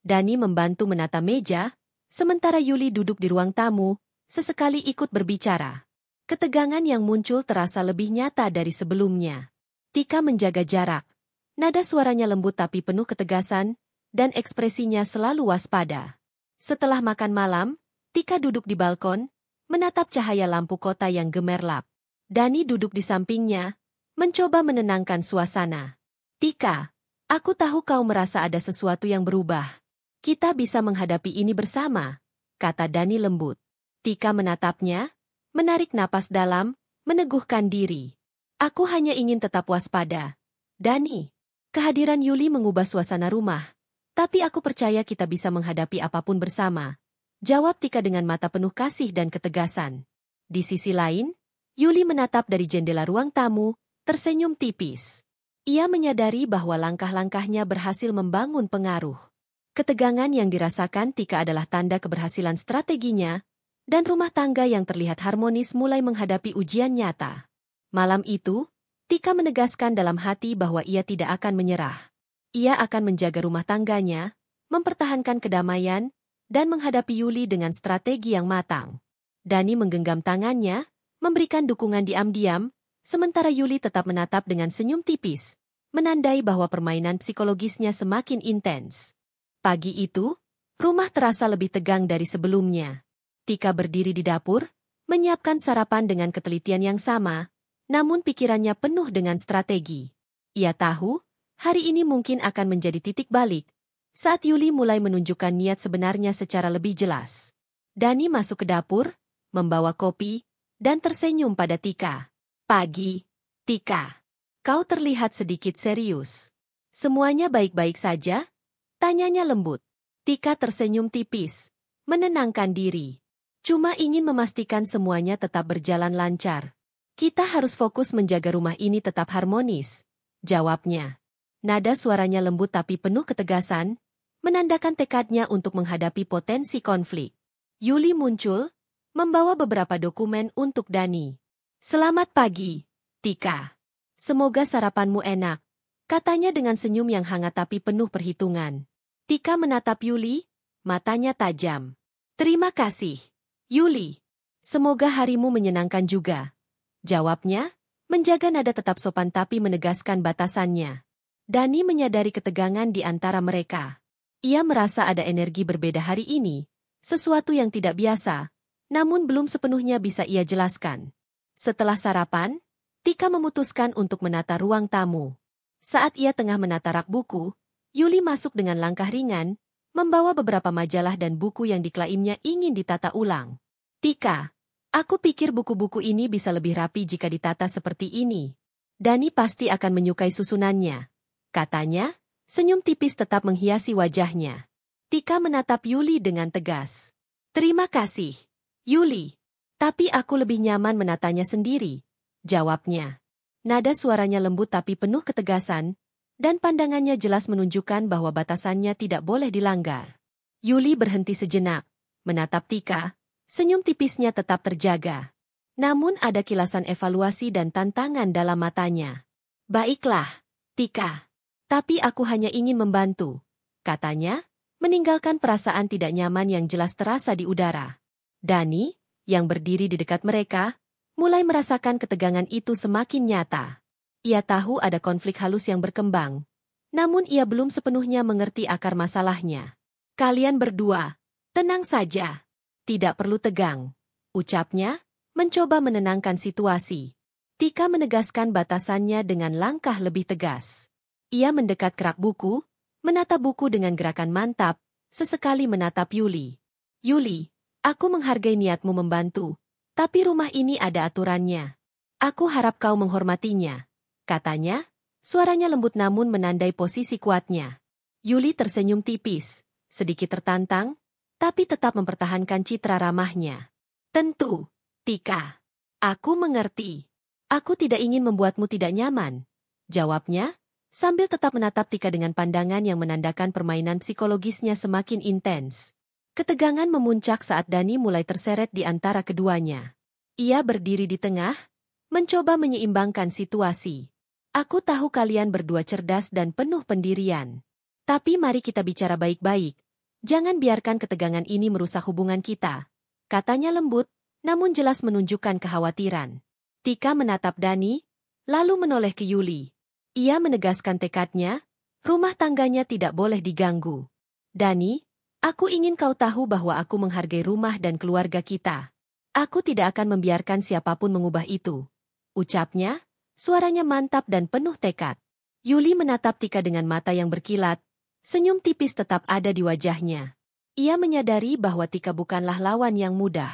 Speaker 1: Dani membantu menata meja, sementara Yuli duduk di ruang tamu, sesekali ikut berbicara. Ketegangan yang muncul terasa lebih nyata dari sebelumnya. Tika menjaga jarak. Nada suaranya lembut tapi penuh ketegasan, dan ekspresinya selalu waspada. Setelah makan malam, Tika duduk di balkon, menatap cahaya lampu kota yang gemerlap. Dani duduk di sampingnya, mencoba menenangkan suasana. "Tika, aku tahu kau merasa ada sesuatu yang berubah. Kita bisa menghadapi ini bersama," kata Dani lembut. Tika menatapnya, menarik napas dalam, meneguhkan diri. "Aku hanya ingin tetap waspada, Dani." Kehadiran Yuli mengubah suasana rumah, tapi aku percaya kita bisa menghadapi apapun bersama, jawab Tika dengan mata penuh kasih dan ketegasan. Di sisi lain, Yuli menatap dari jendela ruang tamu, tersenyum tipis. Ia menyadari bahwa langkah-langkahnya berhasil membangun pengaruh. Ketegangan yang dirasakan Tika adalah tanda keberhasilan strateginya, dan rumah tangga yang terlihat harmonis mulai menghadapi ujian nyata. Malam itu, Tika menegaskan dalam hati bahwa ia tidak akan menyerah. Ia akan menjaga rumah tangganya, mempertahankan kedamaian, dan menghadapi Yuli dengan strategi yang matang. Dani menggenggam tangannya, memberikan dukungan diam-diam, sementara Yuli tetap menatap dengan senyum tipis, menandai bahwa permainan psikologisnya semakin intens. Pagi itu, rumah terasa lebih tegang dari sebelumnya. Tika berdiri di dapur, menyiapkan sarapan dengan ketelitian yang sama, namun pikirannya penuh dengan strategi. Ia tahu, hari ini mungkin akan menjadi titik balik, saat Yuli mulai menunjukkan niat sebenarnya secara lebih jelas. Dani masuk ke dapur, membawa kopi, dan tersenyum pada Tika. "Pagi, Tika. Kau terlihat sedikit serius. Semuanya baik-baik saja?" tanyanya lembut. Tika tersenyum tipis, menenangkan diri. "Cuma ingin memastikan semuanya tetap berjalan lancar. Kita harus fokus menjaga rumah ini tetap harmonis," jawabnya. Nada suaranya lembut tapi penuh ketegasan, menandakan tekadnya untuk menghadapi potensi konflik. Yuli muncul, membawa beberapa dokumen untuk Dani. "Selamat pagi, Tika. Semoga sarapanmu enak," katanya dengan senyum yang hangat tapi penuh perhitungan. Tika menatap Yuli, matanya tajam. "Terima kasih, Yuli. Semoga harimu menyenangkan juga," jawabnya, menjaga nada tetap sopan tapi menegaskan batasannya. Dani menyadari ketegangan di antara mereka. Ia merasa ada energi berbeda hari ini, sesuatu yang tidak biasa, namun belum sepenuhnya bisa ia jelaskan. Setelah sarapan, Tika memutuskan untuk menata ruang tamu. Saat ia tengah menata rak buku, Yuli masuk dengan langkah ringan, membawa beberapa majalah dan buku yang diklaimnya ingin ditata ulang. Tika, aku pikir buku-buku ini bisa lebih rapi jika ditata seperti ini. Dani pasti akan menyukai susunannya, katanya, senyum tipis tetap menghiasi wajahnya. Tika menatap Yuli dengan tegas. Terima kasih, Yuli. Tapi aku lebih nyaman menatanya sendiri, jawabnya. Nada suaranya lembut tapi penuh ketegasan, dan pandangannya jelas menunjukkan bahwa batasannya tidak boleh dilanggar. Yuli berhenti sejenak, menatap Tika, senyum tipisnya tetap terjaga. Namun ada kilasan evaluasi dan tantangan dalam matanya. Baiklah, Tika. Tapi aku hanya ingin membantu, katanya, meninggalkan perasaan tidak nyaman yang jelas terasa di udara. Dani, yang berdiri di dekat mereka, mulai merasakan ketegangan itu semakin nyata. Ia tahu ada konflik halus yang berkembang, namun ia belum sepenuhnya mengerti akar masalahnya. Kalian berdua, tenang saja. Tidak perlu tegang, ucapnya, mencoba menenangkan situasi. Tika menegaskan batasannya dengan langkah lebih tegas. Ia mendekat ke rak buku, menatap buku dengan gerakan mantap, sesekali menatap Yuli. Yuli, aku menghargai niatmu membantu, tapi rumah ini ada aturannya. Aku harap kau menghormatinya, katanya, suaranya lembut namun menandai posisi kuatnya. Yuli tersenyum tipis, sedikit tertantang, tapi tetap mempertahankan citra ramahnya. Tentu, Tika. Aku mengerti. Aku tidak ingin membuatmu tidak nyaman, jawabnya, sambil tetap menatap Tika dengan pandangan yang menandakan permainan psikologisnya semakin intens. Ketegangan memuncak saat Dani mulai terseret di antara keduanya. Ia berdiri di tengah, mencoba menyeimbangkan situasi. Aku tahu kalian berdua cerdas dan penuh pendirian. Tapi mari kita bicara baik-baik. Jangan biarkan ketegangan ini merusak hubungan kita, katanya lembut, namun jelas menunjukkan kekhawatiran. Tika menatap Dani, lalu menoleh ke Yuli. Ia menegaskan tekadnya, rumah tangganya tidak boleh diganggu. Dani, aku ingin kau tahu bahwa aku menghargai rumah dan keluarga kita. Aku tidak akan membiarkan siapapun mengubah itu, ucapnya, suaranya mantap dan penuh tekad. Yuli menatap Tika dengan mata yang berkilat, senyum tipis tetap ada di wajahnya. Ia menyadari bahwa Tika bukanlah lawan yang mudah.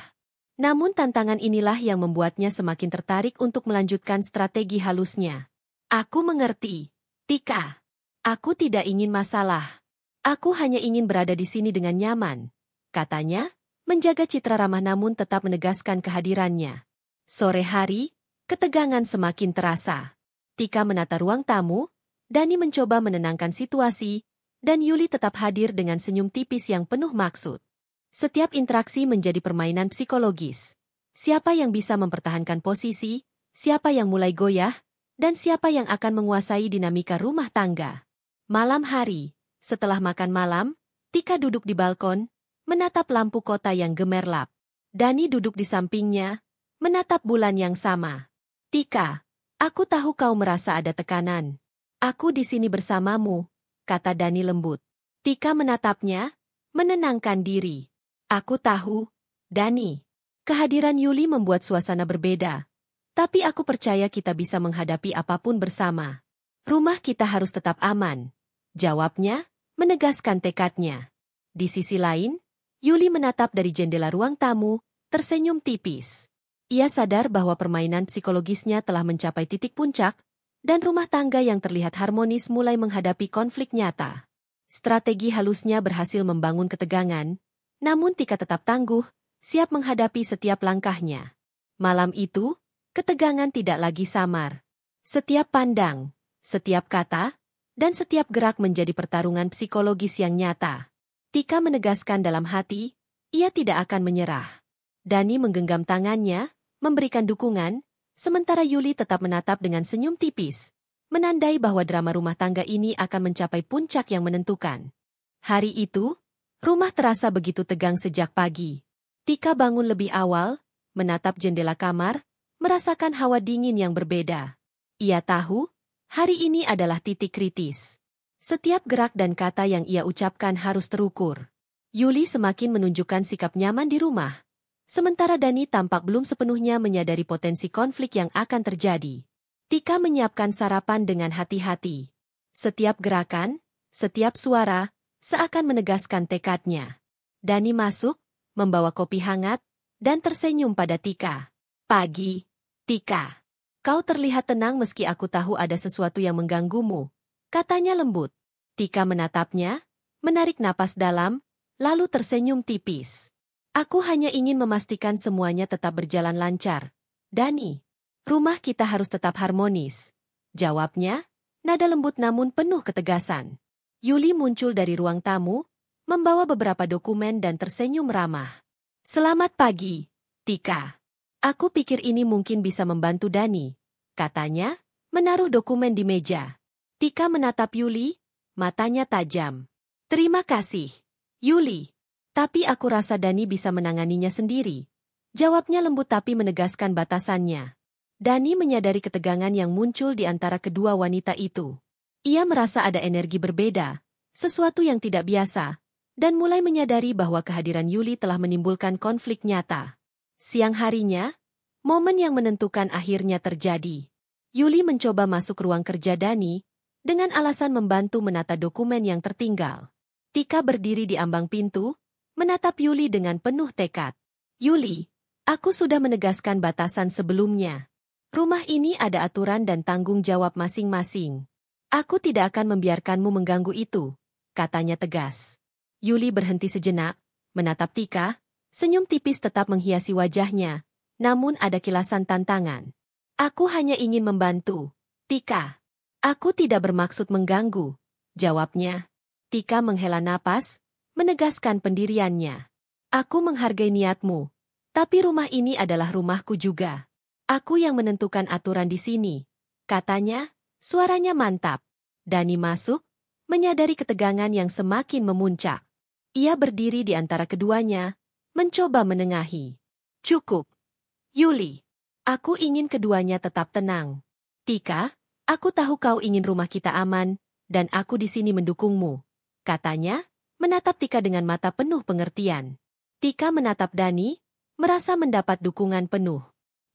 Speaker 1: Namun tantangan inilah yang membuatnya semakin tertarik untuk melanjutkan strategi halusnya. Aku mengerti, Tika. Aku tidak ingin masalah. Aku hanya ingin berada di sini dengan nyaman, katanya, menjaga citra ramah namun tetap menegaskan kehadirannya. Sore hari, ketegangan semakin terasa. Tika menata ruang tamu, Dani mencoba menenangkan situasi, dan Yuli tetap hadir dengan senyum tipis yang penuh maksud. Setiap interaksi menjadi permainan psikologis. Siapa yang bisa mempertahankan posisi, siapa yang mulai goyah, dan siapa yang akan menguasai dinamika rumah tangga. Malam hari, setelah makan malam, Tika duduk di balkon, menatap lampu kota yang gemerlap. Dani duduk di sampingnya, menatap bulan yang sama. Tika, aku tahu kau merasa ada tekanan. Aku di sini bersamamu, kata Dani lembut. Tika menatapnya, menenangkan diri. Aku tahu, Dani. Kehadiran Yuli membuat suasana berbeda. Tapi aku percaya kita bisa menghadapi apapun bersama. Rumah kita harus tetap aman, jawabnya, menegaskan tekadnya. Di sisi lain, Yuli menatap dari jendela ruang tamu, tersenyum tipis. Ia sadar bahwa permainan psikologisnya telah mencapai titik puncak, dan rumah tangga yang terlihat harmonis mulai menghadapi konflik nyata. Strategi halusnya berhasil membangun ketegangan, namun Tika tetap tangguh, siap menghadapi setiap langkahnya. Malam itu, ketegangan tidak lagi samar. Setiap pandang, setiap kata, dan setiap gerak menjadi pertarungan psikologis yang nyata. Tika menegaskan dalam hati, ia tidak akan menyerah. Dani menggenggam tangannya, memberikan dukungan, sementara Yuli tetap menatap dengan senyum tipis, menandai bahwa drama rumah tangga ini akan mencapai puncak yang menentukan. Hari itu, rumah terasa begitu tegang sejak pagi. Tika bangun lebih awal, menatap jendela kamar, merasakan hawa dingin yang berbeda. Ia tahu, hari ini adalah titik kritis. Setiap gerak dan kata yang ia ucapkan harus terukur. Yuli semakin menunjukkan sikap nyaman di rumah. Sementara Dani tampak belum sepenuhnya menyadari potensi konflik yang akan terjadi. Tika menyiapkan sarapan dengan hati-hati. Setiap gerakan, setiap suara, seakan menegaskan tekadnya. Dani masuk, membawa kopi hangat, dan tersenyum pada Tika. Pagi, Tika. Kau terlihat tenang meski aku tahu ada sesuatu yang mengganggumu, katanya lembut. Tika menatapnya, menarik napas dalam, lalu tersenyum tipis. Aku hanya ingin memastikan semuanya tetap berjalan lancar. Dani, rumah kita harus tetap harmonis. Jawabnya, nada lembut namun penuh ketegasan. Yuli muncul dari ruang tamu, membawa beberapa dokumen dan tersenyum ramah. Selamat pagi, Tika. Aku pikir ini mungkin bisa membantu Dani, katanya, menaruh dokumen di meja. Tika menatap Yuli, matanya tajam. Terima kasih, Yuli. Tapi aku rasa Dani bisa menanganinya sendiri. Jawabnya lembut tapi menegaskan batasannya. Dani menyadari ketegangan yang muncul di antara kedua wanita itu. Ia merasa ada energi berbeda, sesuatu yang tidak biasa, dan mulai menyadari bahwa kehadiran Yuli telah menimbulkan konflik nyata. Siang harinya, momen yang menentukan akhirnya terjadi. Yuli mencoba masuk ruang kerja Dani, dengan alasan membantu menata dokumen yang tertinggal. Tika berdiri di ambang pintu, menatap Yuli dengan penuh tekad. Yuli, aku sudah menegaskan batasan sebelumnya. Rumah ini ada aturan dan tanggung jawab masing-masing. Aku tidak akan membiarkanmu mengganggu itu, katanya tegas. Yuli berhenti sejenak, menatap Tika, senyum tipis tetap menghiasi wajahnya, namun ada kilasan tantangan. Aku hanya ingin membantu, Tika. Aku tidak bermaksud mengganggu, jawabnya. Tika menghela napas, menegaskan pendiriannya. Aku menghargai niatmu, tapi rumah ini adalah rumahku juga. Aku yang menentukan aturan di sini, katanya, suaranya mantap. Dani masuk, menyadari ketegangan yang semakin memuncak. Ia berdiri di antara keduanya, mencoba menengahi. Cukup, Yuli. Aku ingin keduanya tetap tenang. Tika, aku tahu kau ingin rumah kita aman, dan aku di sini mendukungmu, katanya, menatap Tika dengan mata penuh pengertian. Tika menatap Dani, merasa mendapat dukungan penuh.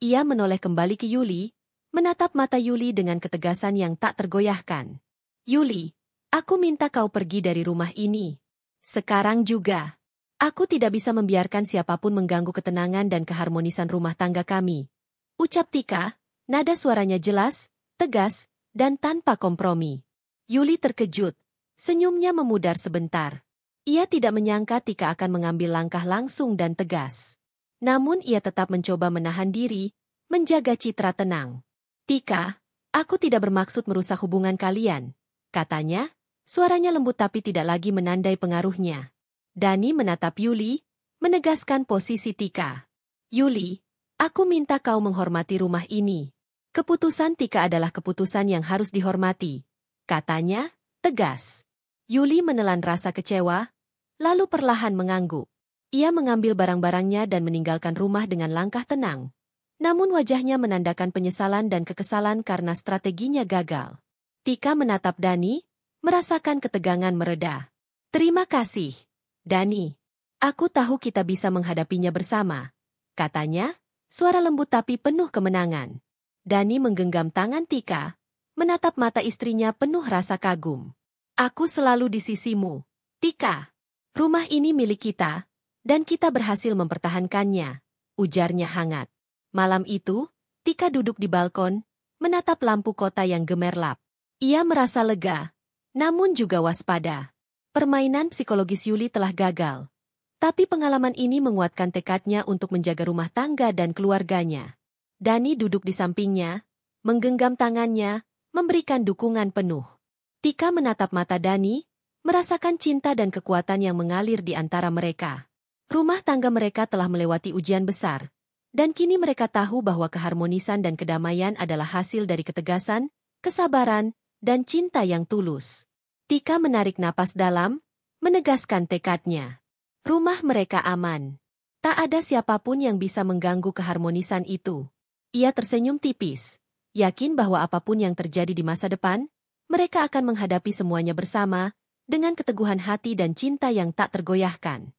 Speaker 1: Ia menoleh kembali ke Yuli, menatap mata Yuli dengan ketegasan yang tak tergoyahkan. Yuli, aku minta kau pergi dari rumah ini. Sekarang juga. Aku tidak bisa membiarkan siapapun mengganggu ketenangan dan keharmonisan rumah tangga kami. Ucap Tika, nada suaranya jelas, tegas, dan tanpa kompromi. Yuli terkejut, senyumnya memudar sebentar. Ia tidak menyangka Tika akan mengambil langkah langsung dan tegas. Namun ia tetap mencoba menahan diri, menjaga citra tenang. Tika, aku tidak bermaksud merusak hubungan kalian, katanya, suaranya lembut tapi tidak lagi menandai pengaruhnya. Dani menatap Yuli, menegaskan posisi Tika. Yuli, aku minta kau menghormati rumah ini. Keputusan Tika adalah keputusan yang harus dihormati, katanya, tegas. Yuli menelan rasa kecewa, lalu perlahan mengangguk. Ia mengambil barang-barangnya dan meninggalkan rumah dengan langkah tenang. Namun wajahnya menandakan penyesalan dan kekesalan karena strateginya gagal. Tika menatap Dani, merasakan ketegangan mereda. Terima kasih, Dani. Aku tahu kita bisa menghadapinya bersama, katanya, suara lembut tapi penuh kemenangan. Dani menggenggam tangan Tika, menatap mata istrinya penuh rasa kagum. Aku selalu di sisimu, Tika. Rumah ini milik kita, dan kita berhasil mempertahankannya, ujarnya hangat. Malam itu, Tika duduk di balkon, menatap lampu kota yang gemerlap. Ia merasa lega, namun juga waspada. Permainan psikologis Yuli telah gagal. Tapi pengalaman ini menguatkan tekadnya untuk menjaga rumah tangga dan keluarganya. Dani duduk di sampingnya, menggenggam tangannya, memberikan dukungan penuh. Tika menatap mata Dani, merasakan cinta dan kekuatan yang mengalir di antara mereka. Rumah tangga mereka telah melewati ujian besar, dan kini mereka tahu bahwa keharmonisan dan kedamaian adalah hasil dari ketegasan, kesabaran, dan cinta yang tulus. Tika menarik napas dalam, menegaskan tekadnya. Rumah mereka aman. Tak ada siapapun yang bisa mengganggu keharmonisan itu. Ia tersenyum tipis, yakin bahwa apapun yang terjadi di masa depan, mereka akan menghadapi semuanya bersama, dengan keteguhan hati dan cinta yang tak tergoyahkan.